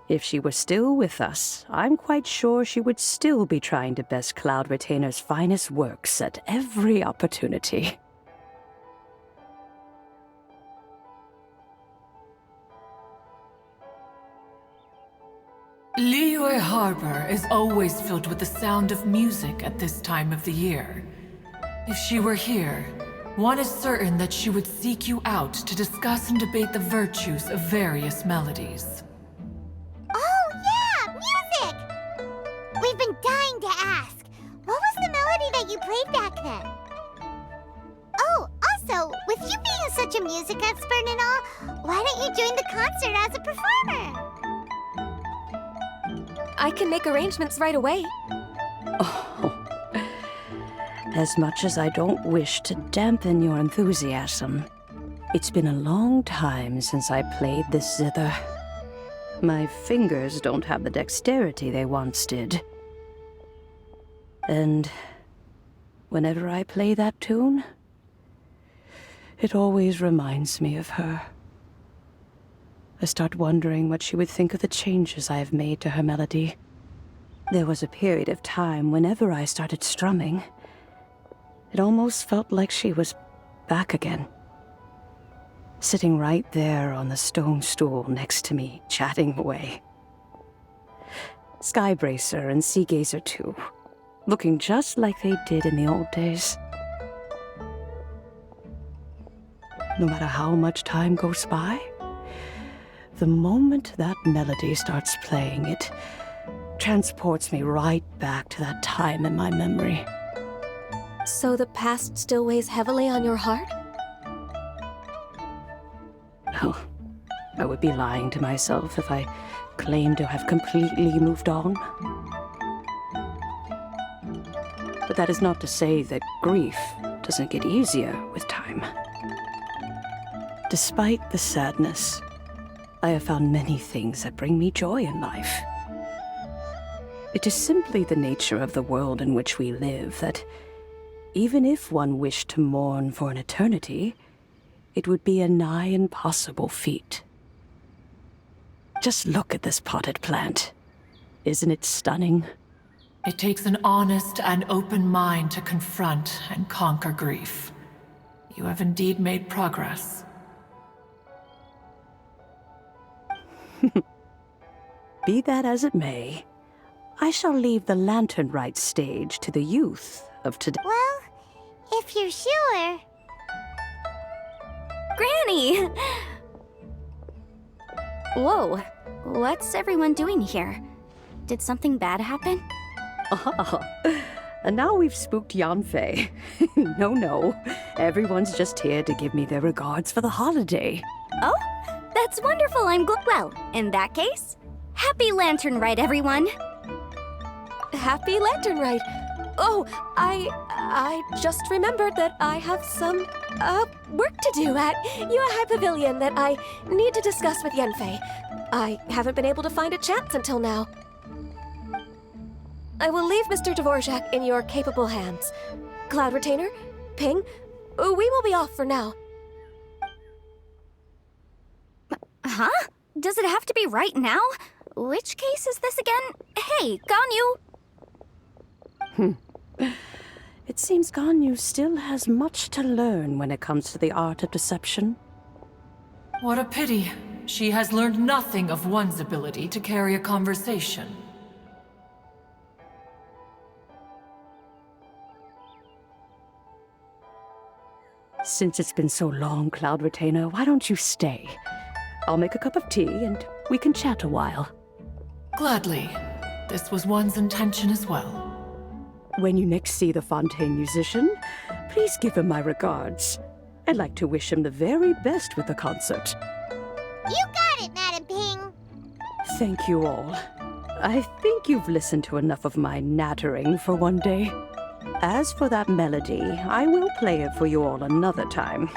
If she were still with us, I'm quite sure she would still be trying to best Cloud Retainer's finest works at every opportunity. Liyue Harbor is always filled with the sound of music at this time of the year. If she were here, one is certain that she would seek you out to discuss and debate the virtues of various melodies. Oh, yeah! Music! We've been dying to ask. What was the melody that you played back then? Oh, also, with you being such a music expert and all, why don't you join the concert as a performer? I can make arrangements right away. Oh, as much as I don't wish to dampen your enthusiasm, it's been a long time since I played this zither. My fingers don't have the dexterity they once did. And whenever I play that tune, it always reminds me of her. I start wondering what she would think of the changes I have made to her melody. There was a period of time whenever I started strumming, it almost felt like she was back again. Sitting right there on the stone stool next to me, chatting away. Skybracer and Seagazer too, looking just like they did in the old days. No matter how much time goes by, the moment that melody starts playing, it transports me right back to that time in my memory. So the past still weighs heavily on your heart? Oh, I would be lying to myself if I claimed to have completely moved on. But that is not to say that grief doesn't get easier with time. Despite the sadness, I have found many things that bring me joy in life. It is simply the nature of the world in which we live that, even if one wished to mourn for an eternity, it would be a nigh impossible feat. Just look at this potted plant. Isn't it stunning? It takes an honest and open mind to confront and conquer grief. You have indeed made progress. Be that as it may, I shall leave the lantern rite stage to the youth of today. Well, if you're sure. Granny! Whoa, what's everyone doing here? Did something bad happen? Ah, and now we've spooked Yanfei. No. Everyone's just here to give me their regards for the holiday. Oh, that's wonderful. I'm glad. Well, in that case, happy Lantern Rite, everyone. Happy Lantern Rite. Oh, I just remembered that I have some, work to do at Yuehai Pavilion that I need to discuss with Yanfei. I haven't been able to find a chance until now. I will leave Mr. Dvorak in your capable hands. Cloud Retainer, Ping, we will be off for now. Huh? Does it have to be right now? Which case is this again? Hey, Ganyu! It seems Ganyu still has much to learn when it comes to the art of deception. What a pity. She has learned nothing of one's ability to carry a conversation. Since it's been so long, Cloud Retainer, why don't you stay? I'll make a cup of tea and we can chat a while. Gladly. This was one's intention as well. When you next see the Fontaine musician, please give him my regards. I'd like to wish him the very best with the concert. You got it, Madam Ping. Thank you all. I think you've listened to enough of my nattering for one day. As for that melody, I will play it for you all another time.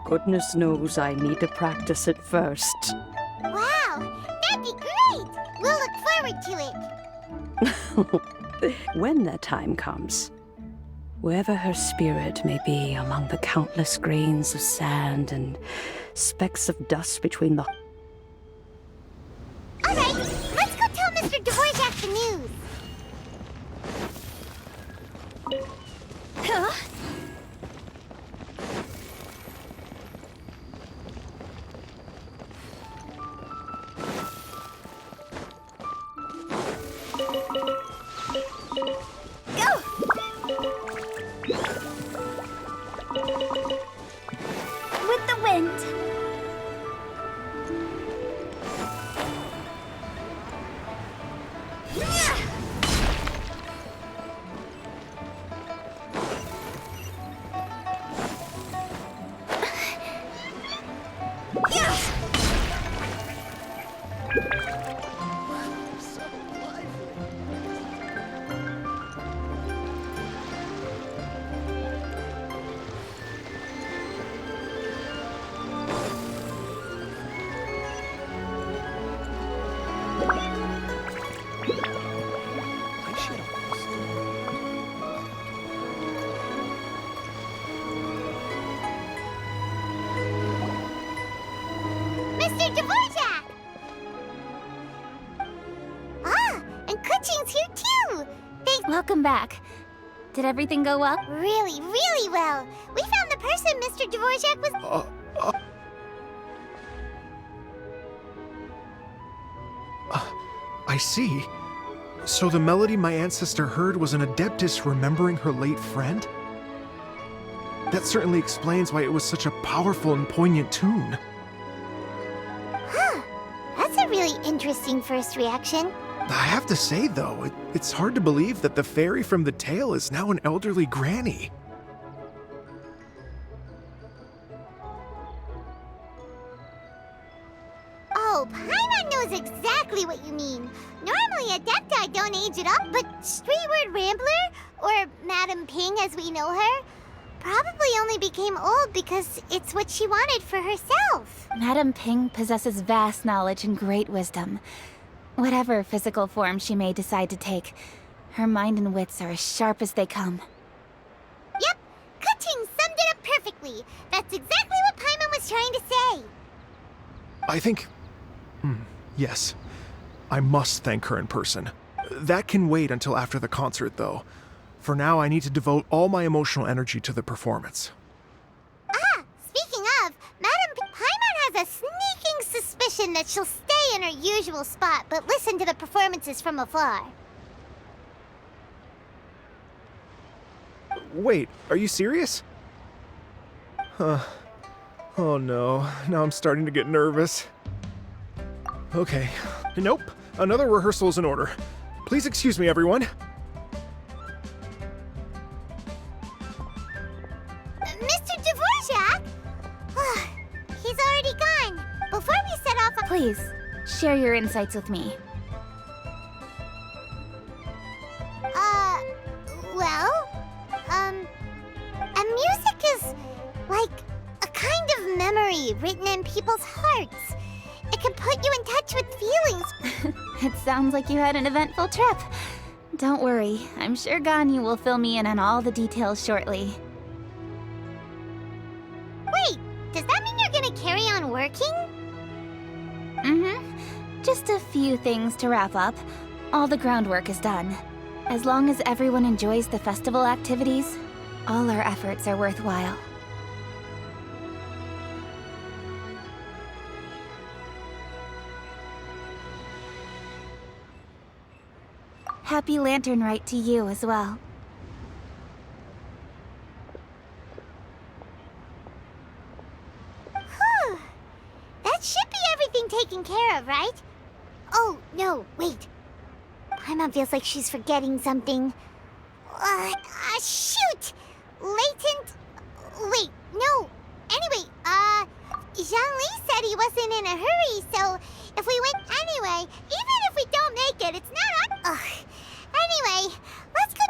Goodness knows I need to practice it first. Wow, that'd be great. We'll look forward to it. When that time comes, wherever her spirit may be among the countless grains of sand and specks of dust between the... All right, let's go tell Mr. Dvorak the news. Huh? Go! With the wind. Mr. Dvorak! Ah, and Kuchin's here too! Thanks. Welcome back. Did everything go well? Really, really well. We found the person Mr. Dvorak was... I see. So the melody my ancestor heard was an adeptus remembering her late friend? That certainly explains why it was such a powerful and poignant tune. Huh. That's a really interesting first reaction. I have to say, though, it's hard to believe that the fairy from the tale is now an elderly granny. Oh, Paimon knows exactly what you mean. Normally, Adepti don't age it up, but Streetward Rambler, or Madam Ping as we know her, probably only became old because it's what she wanted for herself. Madam Ping possesses vast knowledge and great wisdom. Whatever physical form she may decide to take, her mind and wits are as sharp as they come. Yep, Kuching summed it up perfectly. That's exactly what Paimon was trying to say. I think... yes. I must thank her in person. That can wait until after the concert, though. For now, I need to devote all my emotional energy to the performance. Ah, speaking of, Paimon has a sneaking suspicion that she'll stay in her usual spot, but listen to the performances from afar. Wait, are you serious? Oh no, now I'm starting to get nervous. Okay. Nope, another rehearsal is in order. Please excuse me, everyone. Mr. Dvorak? He's already gone. Before we set off on... Please, share your insights with me. Music is like a kind of memory written in people's hearts. It can put you in touch with feelings. It sounds like you had an eventful trip. Don't worry, I'm sure Ganyu will fill me in on all the details shortly. Wait, does that mean you're gonna carry on working? Just a few things to wrap up. All the groundwork is done. As long as everyone enjoys the festival activities, all our efforts are worthwhile. Happy Lantern Rite to you as well. Whew. That should be everything taken care of, right? Oh, no, wait. Paimon feels like she's forgetting something. Shoot! Latent... Wait, no. Anyway, Zhang-Li said he wasn't in a hurry, so if we went anyway, even if we don't make it, it's not on... Anyway, let's go...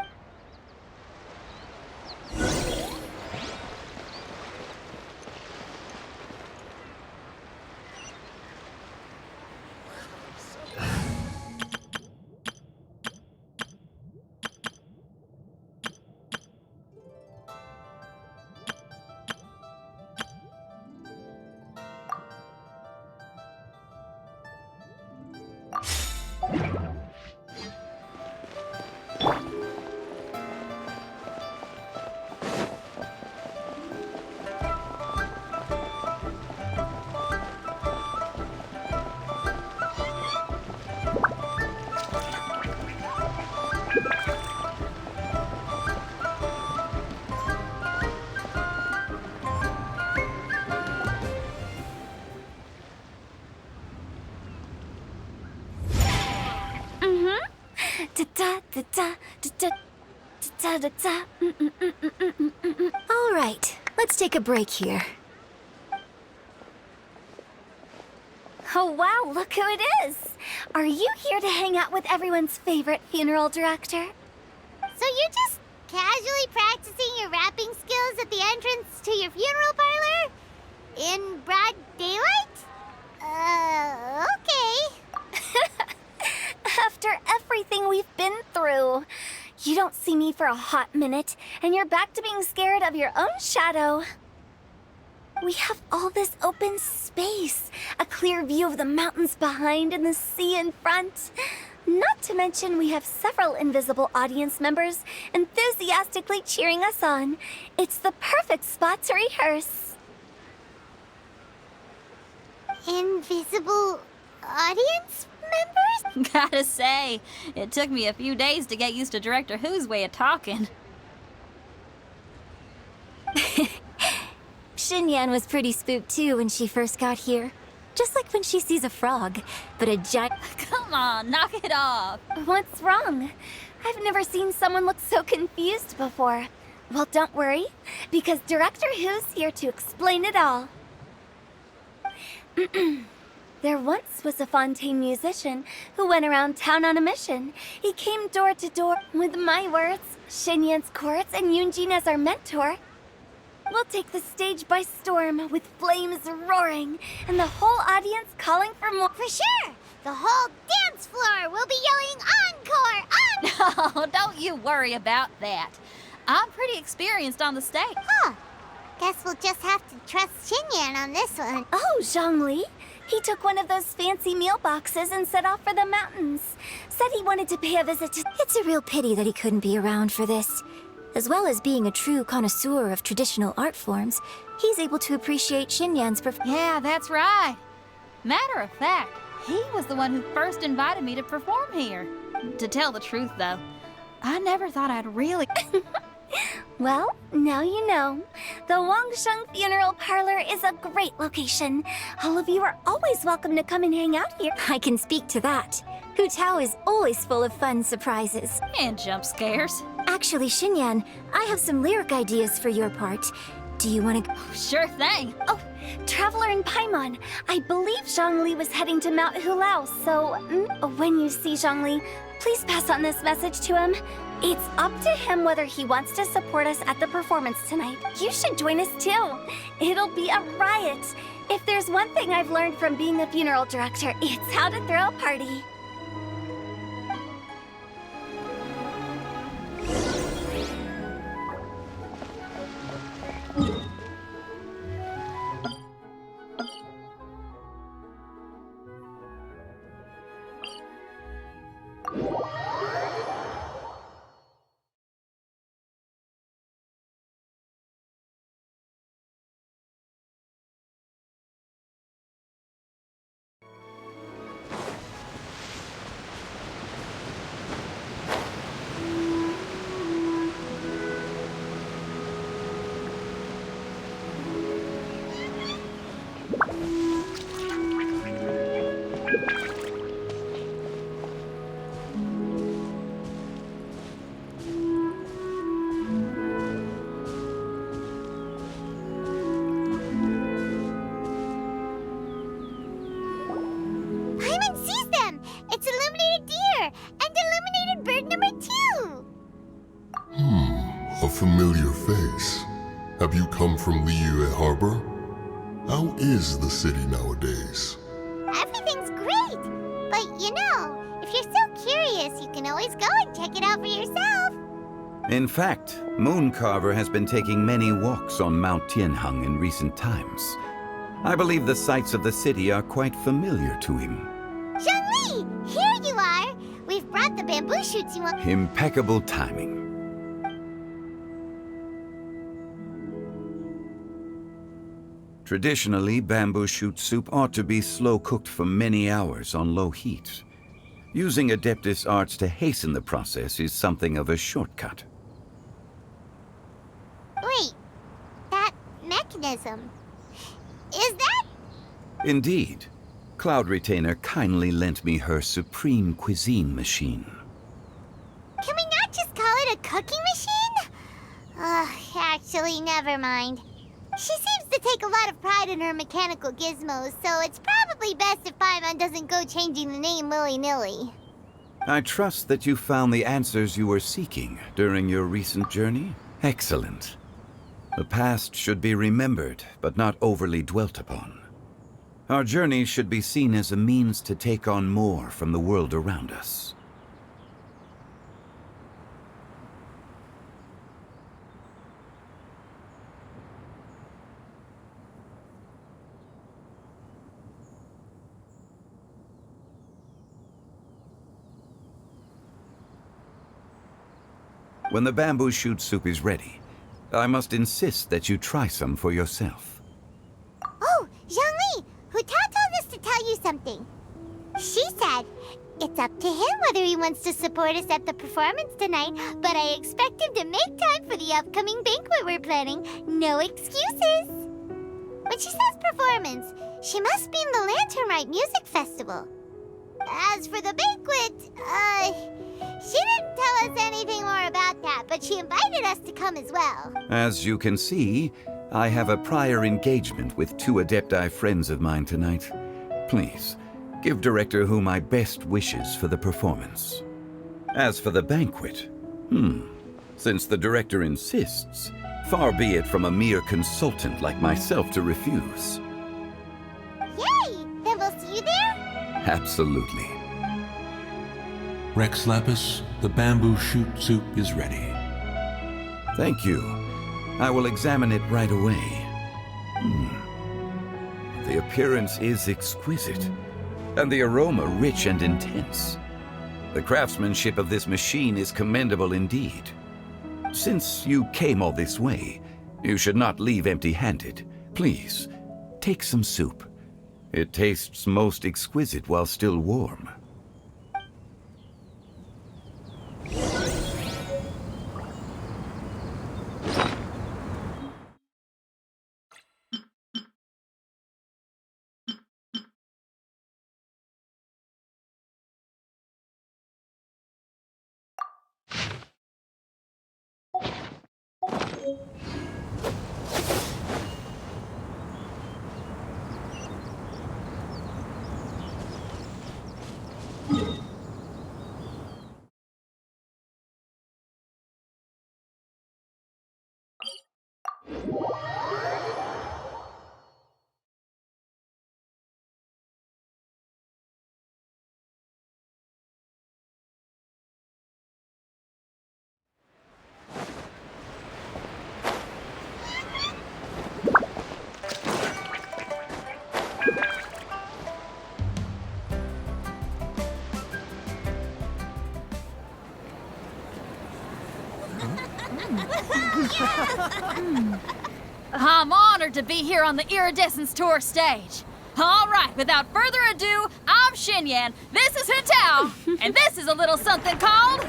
All right, let's take a break here. Oh wow, look who it is! Are you here to hang out with everyone's favorite funeral director? So you're just casually practicing your rapping skills at the entrance to your funeral parlor? In broad daylight? Okay. After everything we've been through, you don't see me for a hot minute, and you're back to being scared of your own shadow. We have all this open space, a clear view of the mountains behind and the sea in front. Not to mention we have several invisible audience members enthusiastically cheering us on. It's the perfect spot to rehearse. Invisible audience members? Gotta say, it took me a few days to get used to Director Who's way of talking. Xinyan was pretty spooked too when she first got here. Just like when she sees a frog, but a giant... Come on, knock it off. What's wrong? I've never seen someone look so confused before. Well, don't worry, because Director Who's here to explain it all. There once was a Fontaine musician who went around town on a mission. He came door to door with my words, Xinyan's chords, and Yunjin as our mentor. We'll take the stage by storm with flames roaring and the whole audience calling for more. For sure! The whole dance floor will be yelling encore! No, don't you worry about that. I'm pretty experienced on the stage. Huh. Guess we'll just have to trust Xinyan on this one. Oh, Zhangli. He took one of those fancy meal boxes and set off for the mountains. Said he wanted to pay a visit to... It's a real pity that he couldn't be around for this. As well as being a true connoisseur of traditional art forms, he's able to appreciate Xinyan's Yeah, that's right. Matter of fact, he was the one who first invited me to perform here. To tell the truth, though, I never thought I'd really... Well, now you know. The Wangsheng Funeral Parlor is a great location. All of you are always welcome to come and hang out here. I can speak to that. Hu Tao is always full of fun surprises. And jump scares. Actually, Xinyan, I have some lyric ideas for your part. Do you want to... Sure thing. Oh, Traveler in Paimon. I believe Zhongli was heading to Mount Hulao, so when you see Zhongli, please pass on this message to him. It's up to him whether he wants to support us at the performance tonight. You should join us too. It'll be a riot. If there's one thing I've learned from being a funeral director, it's how to throw a party. A familiar face. Have you come from Liyue Harbor? How is the city nowadays? Everything's great! But if you're so curious, you can always go and check it out for yourself. In fact, Mooncarver has been taking many walks on Mount Tianheng in recent times. I believe the sights of the city are quite familiar to him. Zhongli! Here you are! We've brought the bamboo shoots you want. Impeccable timing. Traditionally, bamboo shoot soup ought to be slow-cooked for many hours on low heat. Using Adeptus arts to hasten the process is something of a shortcut. Wait, that mechanism, is that? Indeed. Cloud Retainer kindly lent me her supreme cuisine machine. Can we not just call it a cooking machine? Actually, never mind. She seems to take a lot of pride in her mechanical gizmos, so it's probably best if Paimon doesn't go changing the name willy-nilly. I trust that you found the answers you were seeking during your recent journey? Excellent. The past should be remembered, but not overly dwelt upon. Our journey should be seen as a means to take on more from the world around us. When the bamboo shoot soup is ready, I must insist that you try some for yourself. Oh, Zhongli! Hu Tao told us to tell you something. She said, it's up to him whether he wants to support us at the performance tonight, but I expect him to make time for the upcoming banquet we're planning. No excuses! When she says performance, she must mean the Lantern Rite Music Festival. As for the banquet, she didn't tell us anything more about that, but she invited us to come as well. As you can see, I have a prior engagement with 2 Adepti friends of mine tonight. Please, give Director Hu my best wishes for the performance. As for the banquet, since the Director insists, far be it from a mere consultant like myself to refuse. Yay! Then we'll see you there? Absolutely. Rex Lapis, the bamboo shoot soup is ready. Thank you. I will examine it right away. The appearance is exquisite, and the aroma rich and intense. The craftsmanship of this machine is commendable indeed. Since you came all this way, you should not leave empty-handed. Please, take some soup. It tastes most exquisite while still warm. I'm honored to be here on the Iridescence Tour stage. All right, without further ado, I'm Xinyan, this is Hintao, and this is a little something called... The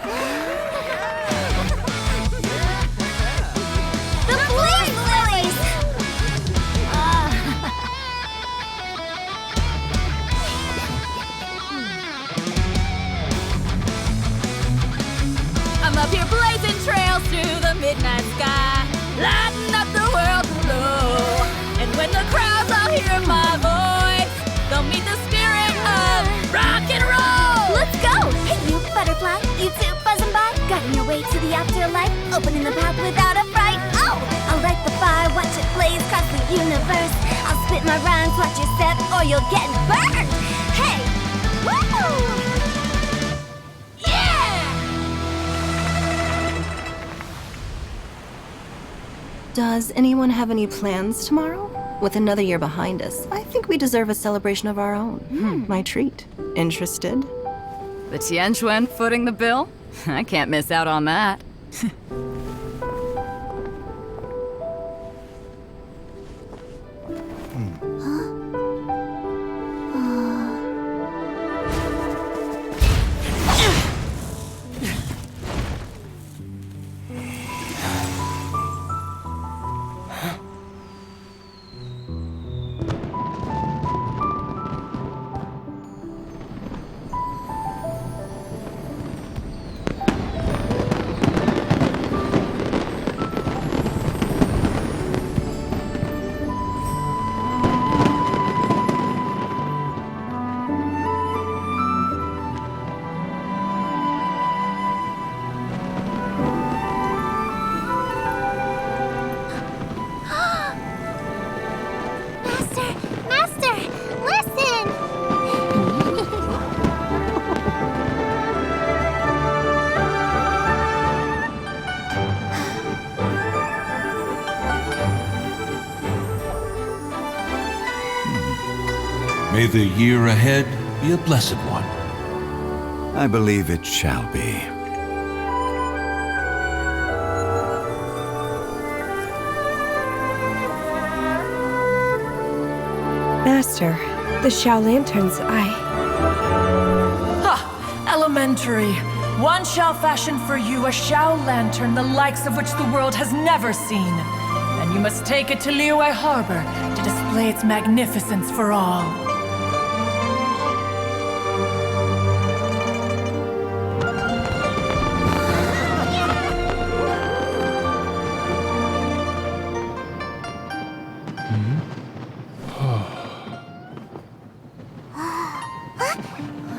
Flame Lilies! I'm up here blazing trails through the midnight sky, lighting up the world below. And when the crowds all hear my voice, they'll meet the spirit of rock and roll. Let's go! Hey, you butterfly, you two buzzing by, guiding your way to the afterlife, opening the path without a fright. Oh, I'll light the fire, watch it blaze across the universe. I'll spit my rhymes, watch you step, or you'll get burned. Hey, woo! Does anyone have any plans tomorrow? With another year behind us, I think we deserve a celebration of our own. My treat. Interested? The Tianquan footing the bill? I can't miss out on that. May the year ahead be a blessed one. I believe it shall be. Master, the Xiao Lanterns, Ha! Elementary. One shall fashion for you a Xiao Lantern the likes of which the world has never seen. And you must take it to Liyue Harbor to display its magnificence for all.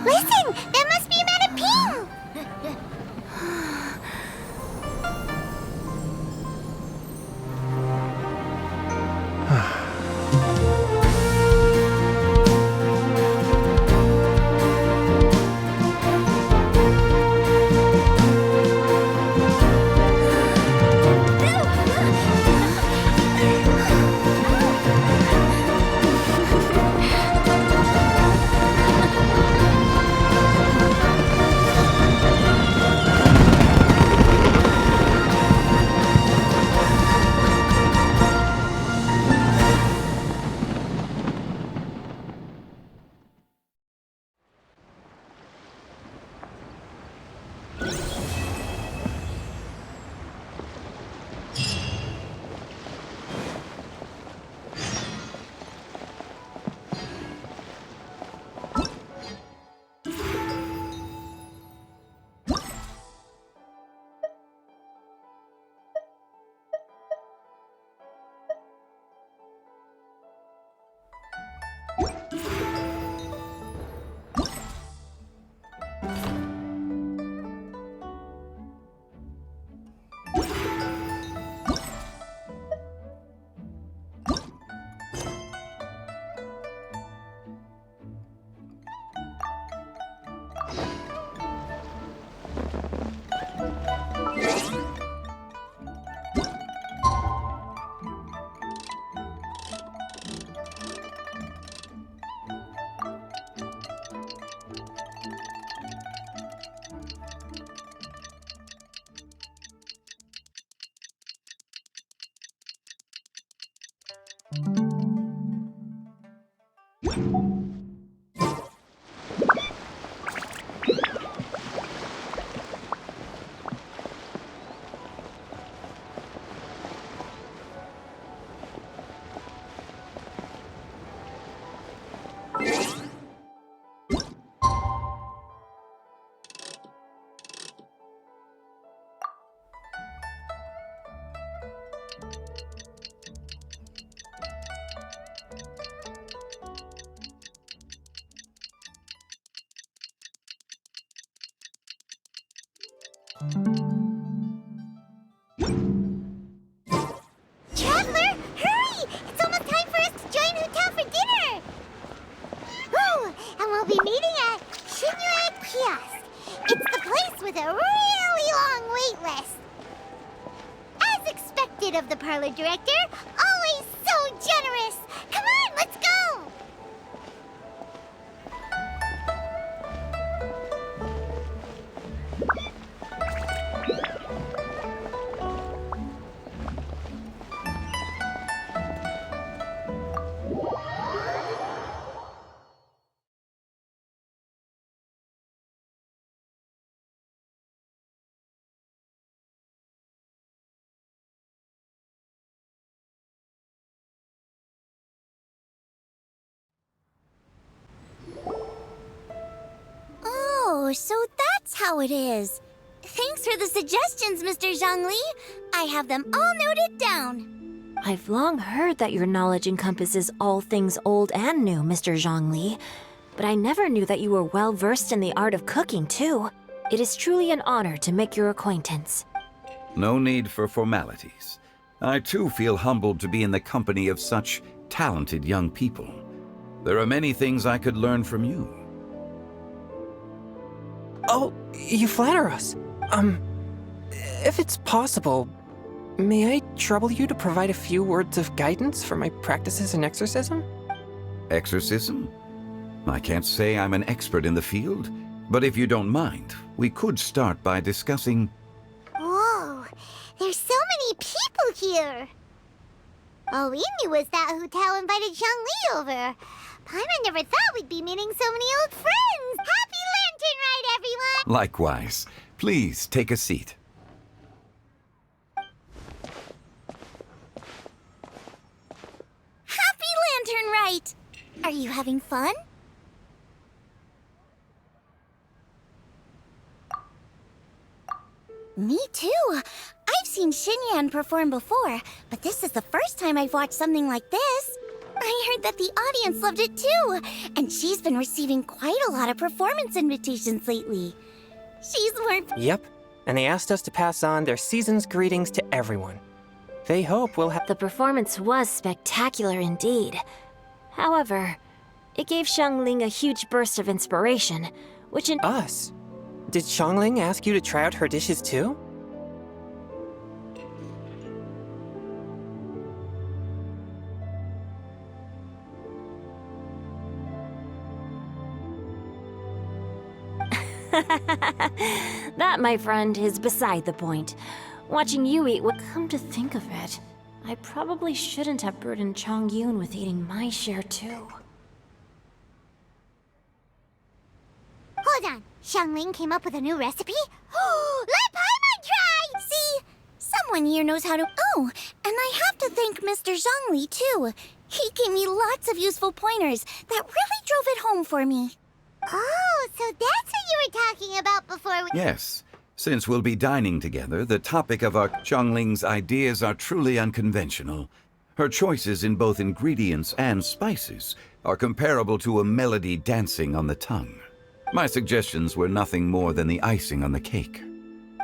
Listen! That must be Manaping! Traveler, hurry! It's almost time for us to join Hotel for dinner! Woo! And we'll be meeting at Screenrecorder Kiosk. It's the place with a really long wait list. As expected of the parlor director, always so generous! Come on, let's go! Oh, so that's how it is. Thanks for the suggestions, Mr. Zhongli. I have them all noted down. I've long heard that your knowledge encompasses all things old and new, Mr. Zhongli. But I never knew that you were well versed in the art of cooking, too. It is truly an honor to make your acquaintance. No need for formalities. I too feel humbled to be in the company of such talented young people. There are many things I could learn from you. Oh, you flatter us. If it's possible, may I trouble you to provide a few words of guidance for my practices in exorcism? Exorcism? I can't say I'm an expert in the field, but if you don't mind, we could start by discussing... Whoa, there's so many people here. All we knew was that Hotel invited Zhongli over. Paimon never thought we'd be meeting so many old friends. Happy Lantern Ride, everyone! Likewise. Please take a seat. Happy Lantern Rite! Are you having fun? Me too. I've seen Xinyan perform before, but this is the first time I've watched something like this. I heard that the audience loved it too, and she's been receiving quite a lot of performance invitations lately. She's more... Yep, and they asked us to pass on their season's greetings to everyone. They hope we'll have... The performance was spectacular indeed. However, it gave Xiangling a huge burst of inspiration, which in... Us? Did Xiangling ask you to try out her dishes too? That, my friend, is beside the point. Watching you eat would come to think of it. I probably shouldn't have burdened Chongyun with eating my share too. Hold on, Xiangling came up with a new recipe? Let Paimon try! See? Someone here knows how to... Oh, and I have to thank Mr. Zhongli too. He gave me lots of useful pointers that really drove it home for me. Oh, so that's what you were talking about before we... Yes. Since we'll be dining together, the topic of our Xiangling's ideas are truly unconventional. Her choices in both ingredients and spices are comparable to a melody dancing on the tongue. My suggestions were nothing more than the icing on the cake.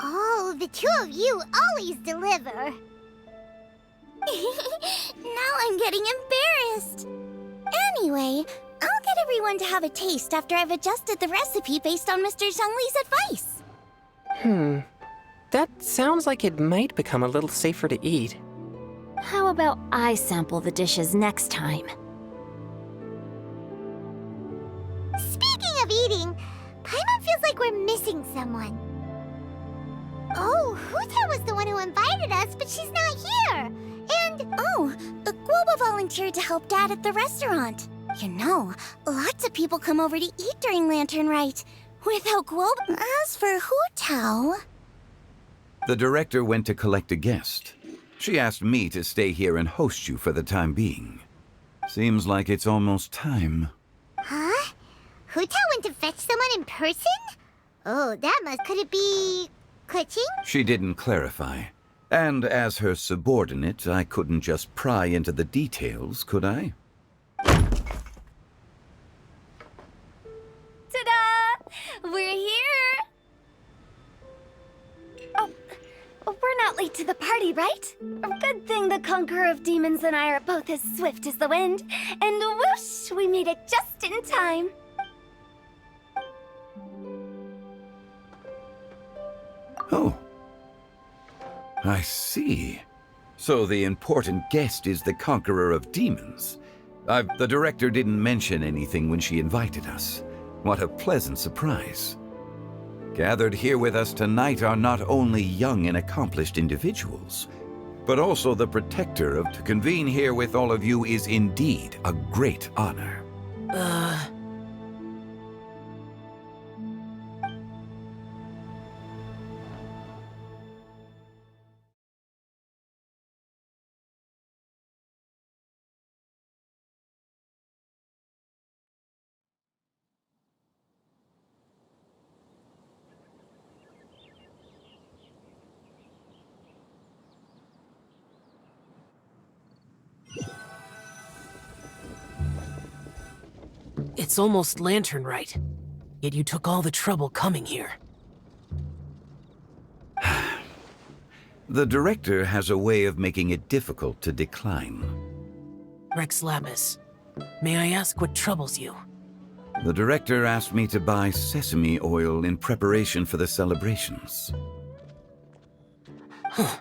Oh, the two of you always deliver. Now I'm getting embarrassed. Anyway, I'll get everyone to have a taste after I've adjusted the recipe based on Mr. Zhongli's advice. That sounds like it might become a little safer to eat. How about I sample the dishes next time? Speaking of eating, Paimon feels like we're missing someone. Oh, Huta was the one who invited us, but she's not here. And... Oh, Guoba volunteered to help Dad at the restaurant. You know, lots of people come over to eat during Lantern Rite. Without Guoba... As for Hutao... The director went to collect a guest. She asked me to stay here and host you for the time being. Seems like it's almost time. Huh? Huta went to fetch someone in person? Oh, that must... Could it be... Kuching? She didn't clarify. And as her subordinate, I couldn't just pry into the details, could I? Ta-da! We're here! late to the party, right? Good thing the Conqueror of Demons and I are both as swift as the wind. And whoosh, we made it just in time. Oh. I see. So the important guest is the Conqueror of Demons. The director didn't mention anything when she invited us. What a pleasant surprise. Gathered here with us tonight are not only young and accomplished individuals, but also the protector of... To convene here with all of you is indeed a great honor. It's almost lantern right. Yet you took all the trouble coming here. The director has a way of making it difficult to decline. Rex Lapis, may I ask what troubles you? The director asked me to buy sesame oil in preparation for the celebrations. Huh.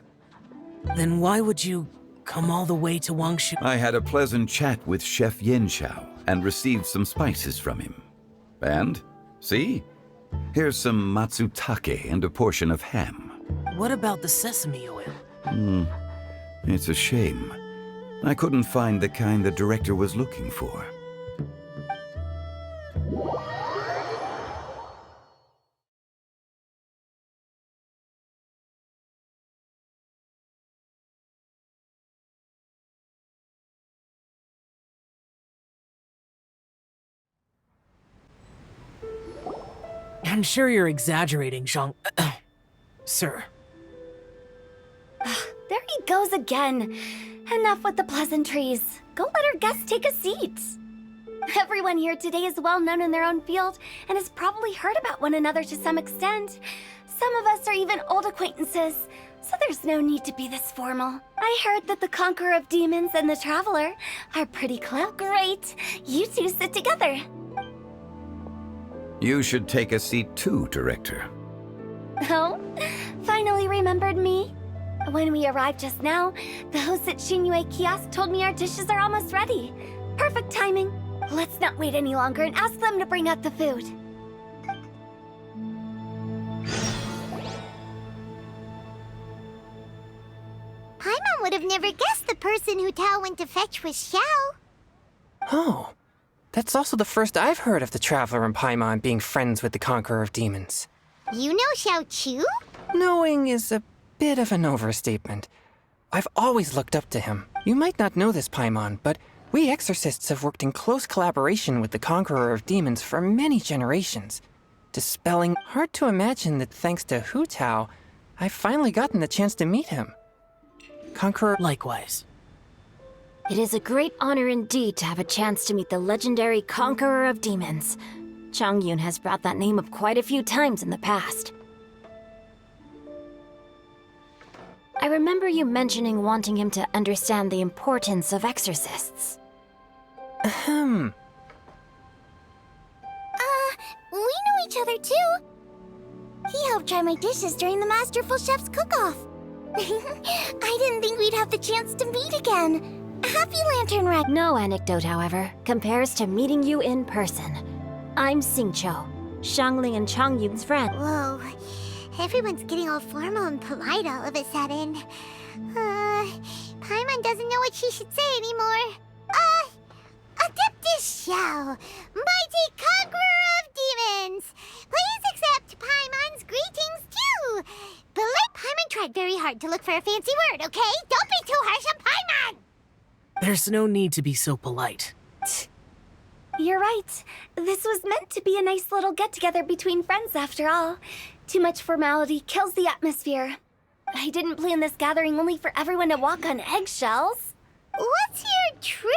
Then why would you come all the way to Wangshu? I had a pleasant chat with Chef Yin Chao and received some spices from him. And, see? Here's some matsutake and a portion of ham. What about the sesame oil? It's a shame. I couldn't find the kind the director was looking for. I'm sure you're exaggerating, Zhang... Sir. There he goes again. Enough with the pleasantries. Go let our guests take a seat. Everyone here today is well known in their own field and has probably heard about one another to some extent. Some of us are even old acquaintances, so there's no need to be this formal. I heard that the Conqueror of Demons and the Traveler are pretty close. Great. You two sit together. You should take a seat too, Director. Oh, finally remembered me? When we arrived just now, the hosts at Xinyue Kiosk told me our dishes are almost ready. Perfect timing. Let's not wait any longer and ask them to bring out the food. Paimon would have never guessed the person who Tao went to fetch was Xiao. Oh, that's also the first I've heard of the Traveler and Paimon being friends with the Conqueror of Demons. You know Xiao Chu? Knowing is a bit of an overstatement. I've always looked up to him. You might not know this, Paimon, but we exorcists have worked in close collaboration with the Conqueror of Demons for many generations. Dispelling hard to imagine that thanks to Hu Tao, I've finally gotten the chance to meet him. Conqueror... Likewise. It is a great honor indeed to have a chance to meet the legendary Conqueror of Demons. Changyun has brought that name up quite a few times in the past. I remember you mentioning wanting him to understand the importance of exorcists. Ahem. We know each other too. He helped try my dishes during the Masterful Chef's cook-off. I didn't think we'd have the chance to meet again. Happy Lantern Ride. No anecdote, however, compares to meeting you in person. I'm Xingqiu, Shangling and Changyun's friend. Whoa. Everyone's getting all formal and polite all of a sudden. Paimon doesn't know what she should say anymore. Adeptus Xiao, mighty conqueror of demons! Please accept Paimon's greetings too! But Paimon tried very hard to look for a fancy word, okay? Don't be too harsh on Paimon! There's no need to be so polite. You're right. This was meant to be a nice little get-together between friends after all. Too much formality kills the atmosphere. I didn't plan this gathering only for everyone to walk on eggshells. Let's hear true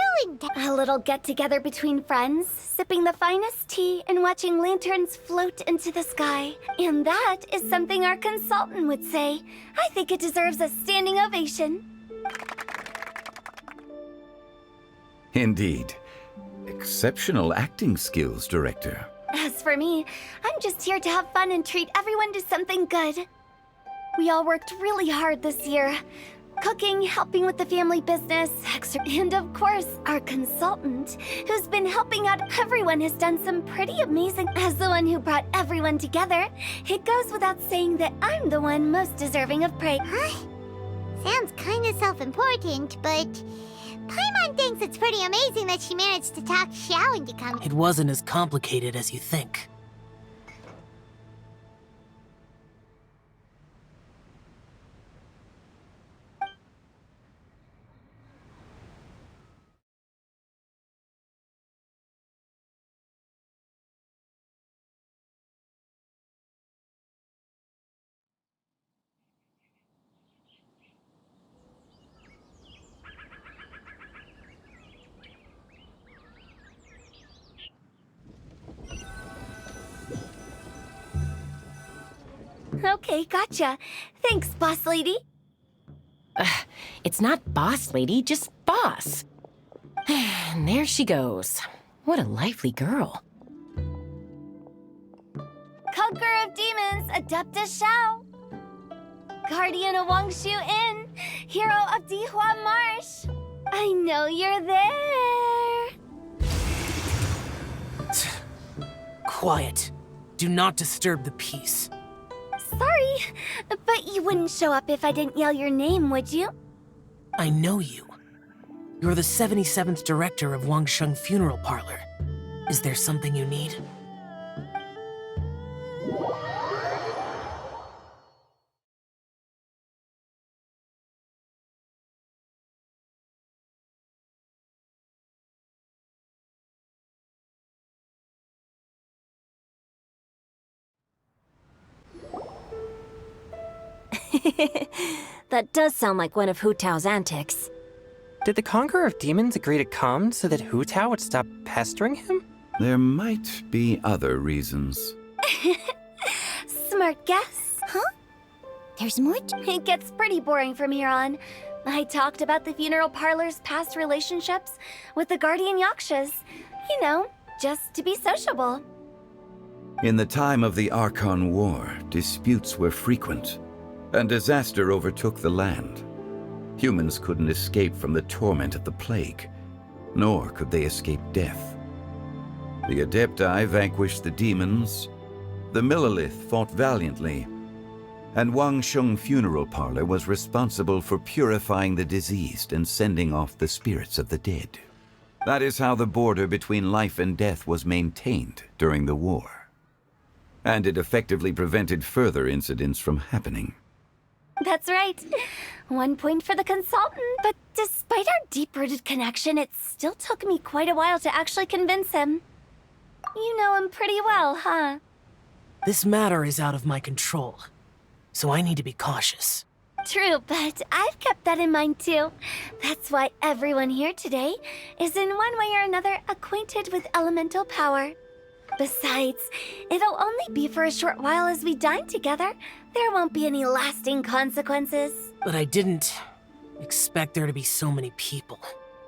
A little get-together between friends, sipping the finest tea and watching lanterns float into the sky. And that is something our consultant would say. I think it deserves a standing ovation. Indeed. Exceptional acting skills, Director. As for me, I'm just here to have fun and treat everyone to something good. We all worked really hard this year. Cooking, helping with the family business, and of course, our consultant, who's been helping out everyone, has done some pretty amazing. As the one who brought everyone together, it goes without saying that I'm the one most deserving of praise. Huh? Sounds kinda self-important, but Paimon thinks it's pretty amazing that she managed to talk Xiao into coming. It wasn't as complicated as you think. Okay, gotcha. Thanks, boss lady. It's not boss lady, just boss. And there she goes. What a lively girl. Conqueror of demons, Adeptus Xiao. Guardian of Wangshu Inn, hero of Dihua Marsh. I know you're there. Quiet. Do not disturb the peace. Sorry, but you wouldn't show up if I didn't yell your name, would you? I know you. You're the 77th director of Wangsheng Funeral Parlor. Is there something you need? That does sound like one of Hu Tao's antics. Did the Conqueror of Demons agree to come so that Hu Tao would stop pestering him? There might be other reasons. Smart guess. Huh? There's more It gets pretty boring from here on. I talked about the funeral parlor's past relationships with the guardian yakshas. You know, just to be sociable. In the time of the Archon War, disputes were frequent, and disaster overtook the land. Humans couldn't escape from the torment of the plague, nor could they escape death. The Adepti vanquished the demons, the Millelith fought valiantly, and Wangsheng Funeral Parlor was responsible for purifying the diseased and sending off the spirits of the dead. That is how the border between life and death was maintained during the war. And it effectively prevented further incidents from happening. That's right. 1 point for the consultant. But despite our deep-rooted connection, it still took me quite a while to actually convince him. You know him pretty well, huh? This matter is out of my control, so I need to be cautious. True, but I've kept that in mind too. That's why everyone here today is in one way or another acquainted with elemental power. Besides, it'll only be for a short while as we dine together. There won't be any lasting consequences. But I didn't expect there to be so many people.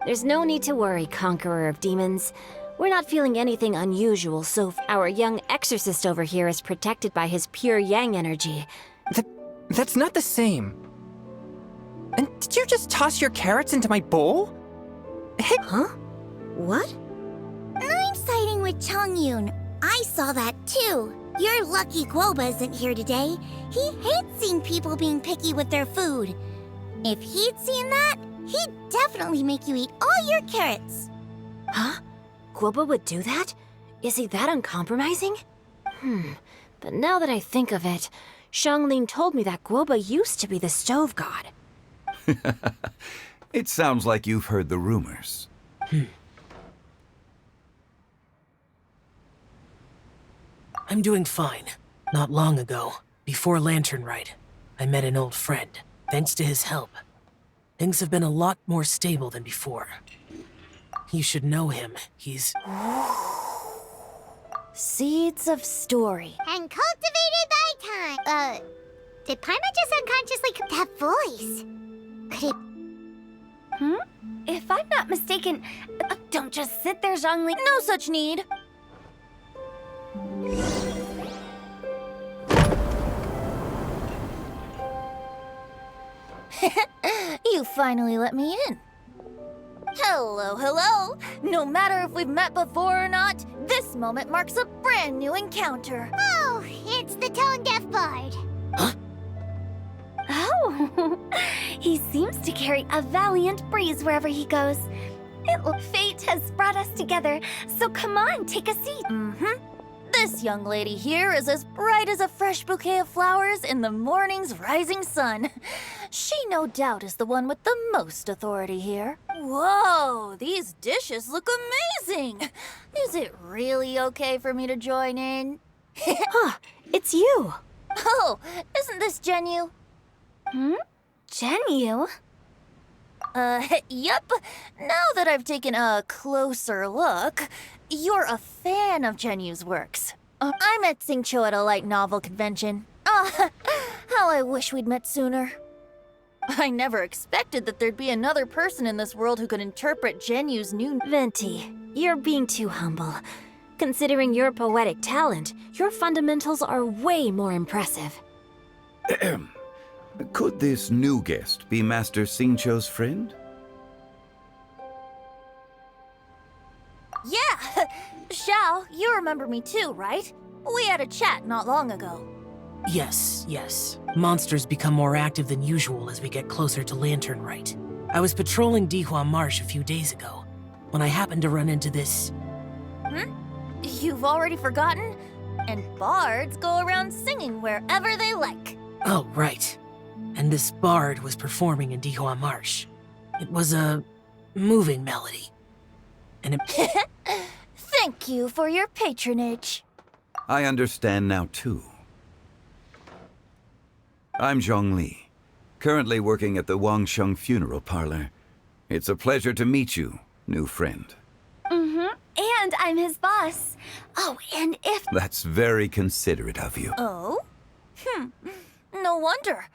There's no need to worry, Conqueror of Demons. We're not feeling anything unusual, so our young exorcist over here is protected by his pure yang energy. That's not the same. And did you just toss your carrots into my bowl? Hey. Huh? What? I'm siding with Chongyun. I saw that too. You're lucky Guoba isn't here today. He hates seeing people being picky with their food. If he'd seen that, he'd definitely make you eat all your carrots. Huh? Guoba would do that? Is he that uncompromising? But now that I think of it, Xianglin told me that Guoba used to be the stove god. It sounds like you've heard the rumors. I'm doing fine. Not long ago, before Lantern Rite, I met an old friend. Thanks to his help, things have been a lot more stable than before. You should know him. He's... Seeds of story. And cultivated by time. Did Paimon just unconsciously that voice? Could it... If I'm not mistaken, don't just sit there, Zhongli. No such need. You finally let me in. Hello, hello. No matter if we've met before or not, this moment marks a brand new encounter. Oh, it's the tone-deaf bard. Oh, he seems to carry a valiant breeze wherever he goes. Fate has brought us together, so come on, take a seat. This young lady here is as bright as a fresh bouquet of flowers in the morning's rising sun. She no doubt is the one with the most authority here. Whoa, these dishes look amazing! Is it really okay for me to join in? It's you. Oh, isn't this Genyu? Genyu? Yep. Now that I've taken a closer look, you're a fan of Genyu's works. I met Xingqiu at a light novel convention. How I wish we'd met sooner. I never expected that there'd be another person in this world who could interpret Genyu's new... Venti, you're being too humble. Considering your poetic talent, your fundamentals are way more impressive. Could this new guest be Master Xingqiu's friend? Yeah! Xiao, you remember me too, right? We had a chat not long ago. Yes. Monsters become more active than usual as we get closer to Lantern Rite. I was patrolling Dihua Marsh a few days ago, when I happened to run into this... You've already forgotten? And bards go around singing wherever they like. Oh, right. And this bard was performing in Dihua Marsh. It was a moving melody. And it... Thank you for your patronage. I understand now, too. I'm Zhongli, currently working at the Wangsheng Funeral Parlor. It's a pleasure to meet you, new friend. And I'm his boss. Oh, and if... That's very considerate of you. Oh? No wonder.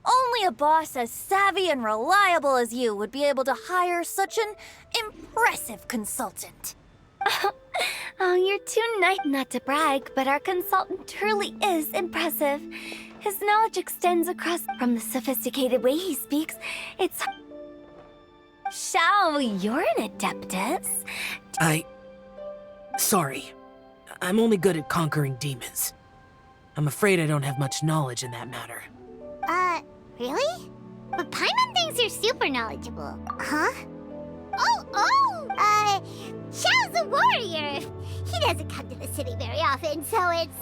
Only a boss as savvy and reliable as you would be able to hire such an impressive consultant. Oh, you're too nice not to brag, but our consultant truly is impressive. His knowledge extends across from the sophisticated way he speaks. It's... Xiao, you're an adeptus. Sorry. I'm only good at conquering demons. I'm afraid I don't have much knowledge in that matter. Really? But Paimon thinks you're super knowledgeable. Huh? Xiao's a warrior. He doesn't come to the city very often, so it's,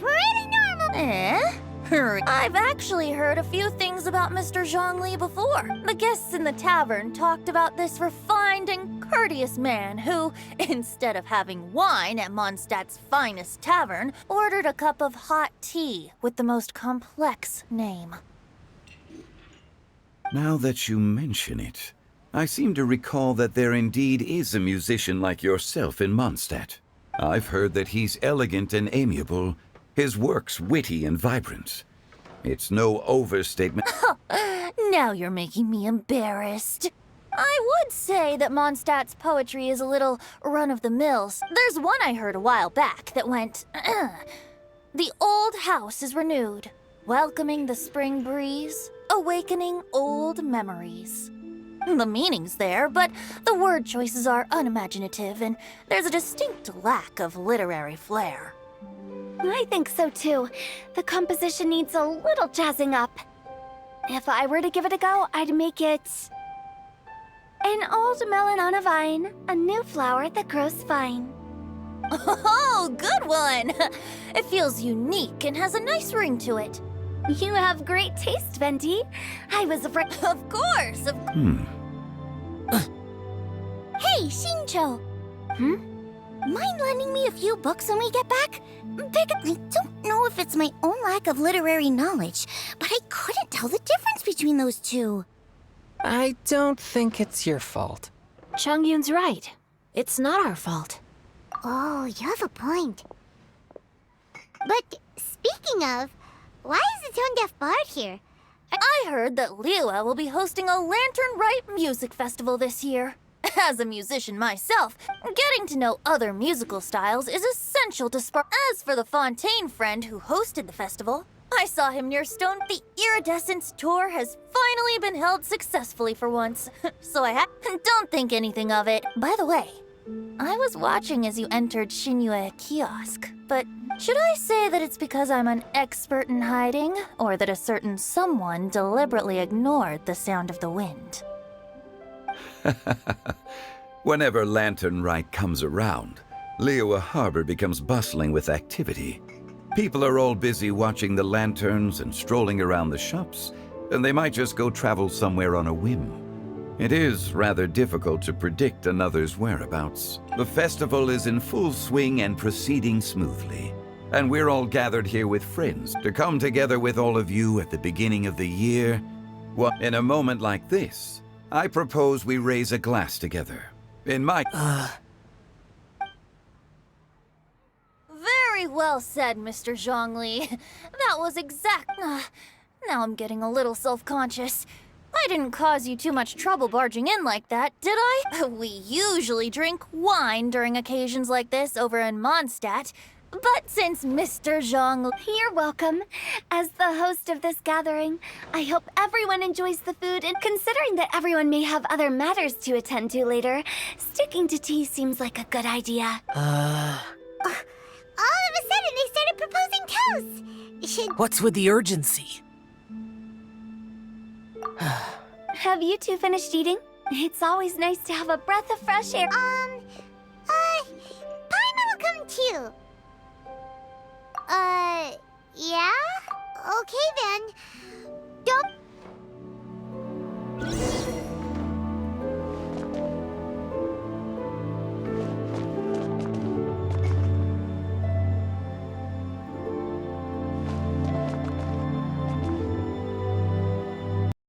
pretty normal. I've actually heard a few things about Mr. Zhongli before. The guests in the tavern talked about this refined and courteous man who, instead of having wine at Mondstadt's finest tavern, ordered a cup of hot tea with the most complex name. Now that you mention it, I seem to recall that there indeed is a musician like yourself in Mondstadt. I've heard that he's elegant and amiable, his works witty and vibrant. It's no overstatement. Now you're making me embarrassed. I would say that Mondstadt's poetry is a little run-of-the-mill. There's one I heard a while back that went, The old house is renewed, welcoming the spring breeze, awakening old memories. The meaning's there, but the word choices are unimaginative, and there's a distinct lack of literary flair. I think so too. The composition needs a little jazzing up. If I were to give it a go, I'd make it... An old melon on a vine, a new flower that grows fine. Oh, good one! It feels unique and has a nice ring to it. You have great taste, Venti. I was afraid... Of course, Hey, Xingqiu! Mind lending me a few books when we get back? I don't know if it's my own lack of literary knowledge, but I couldn't tell the difference between those two. I don't think it's your fault. Chongyun's right. It's not our fault. Oh, you have a point. But speaking of, why is the Tone Deaf Bard here? I heard that Liyue will be hosting a Lantern Rite Music Festival this year. As a musician myself, getting to know other musical styles is essential to spark. As for the Fontaine friend who hosted the festival, I saw him near Stone. The Iridescence tour has finally been held successfully for once, so don't think anything of it. By the way, I was watching as you entered Shinyue Kiosk, but should I say that it's because I'm an expert in hiding, or that a certain someone deliberately ignored the sound of the wind? Whenever Lantern Rite comes around, Liyue Harbor becomes bustling with activity. People are all busy watching the lanterns and strolling around the shops, and they might just go travel somewhere on a whim. It is rather difficult to predict another's whereabouts. The festival is in full swing and proceeding smoothly, and we're all gathered here with friends to come together with all of you at the beginning of the year. Well, in a moment like this, I propose we raise a glass together. In my... Very well said, Mr. Zhongli. That was exact... now I'm getting a little self-conscious. I didn't cause you too much trouble barging in like that, did I? We usually drink wine during occasions like this over in Mondstadt, but since Mr. Zhong... You're welcome. As the host of this gathering, I hope everyone enjoys the food, and considering that everyone may have other matters to attend to later, sticking to tea seems like a good idea. All of a sudden, they started proposing toasts. What's with the urgency? Have you two finished eating? It's always nice to have a breath of fresh air. Paimon will come too. Yeah? Okay then.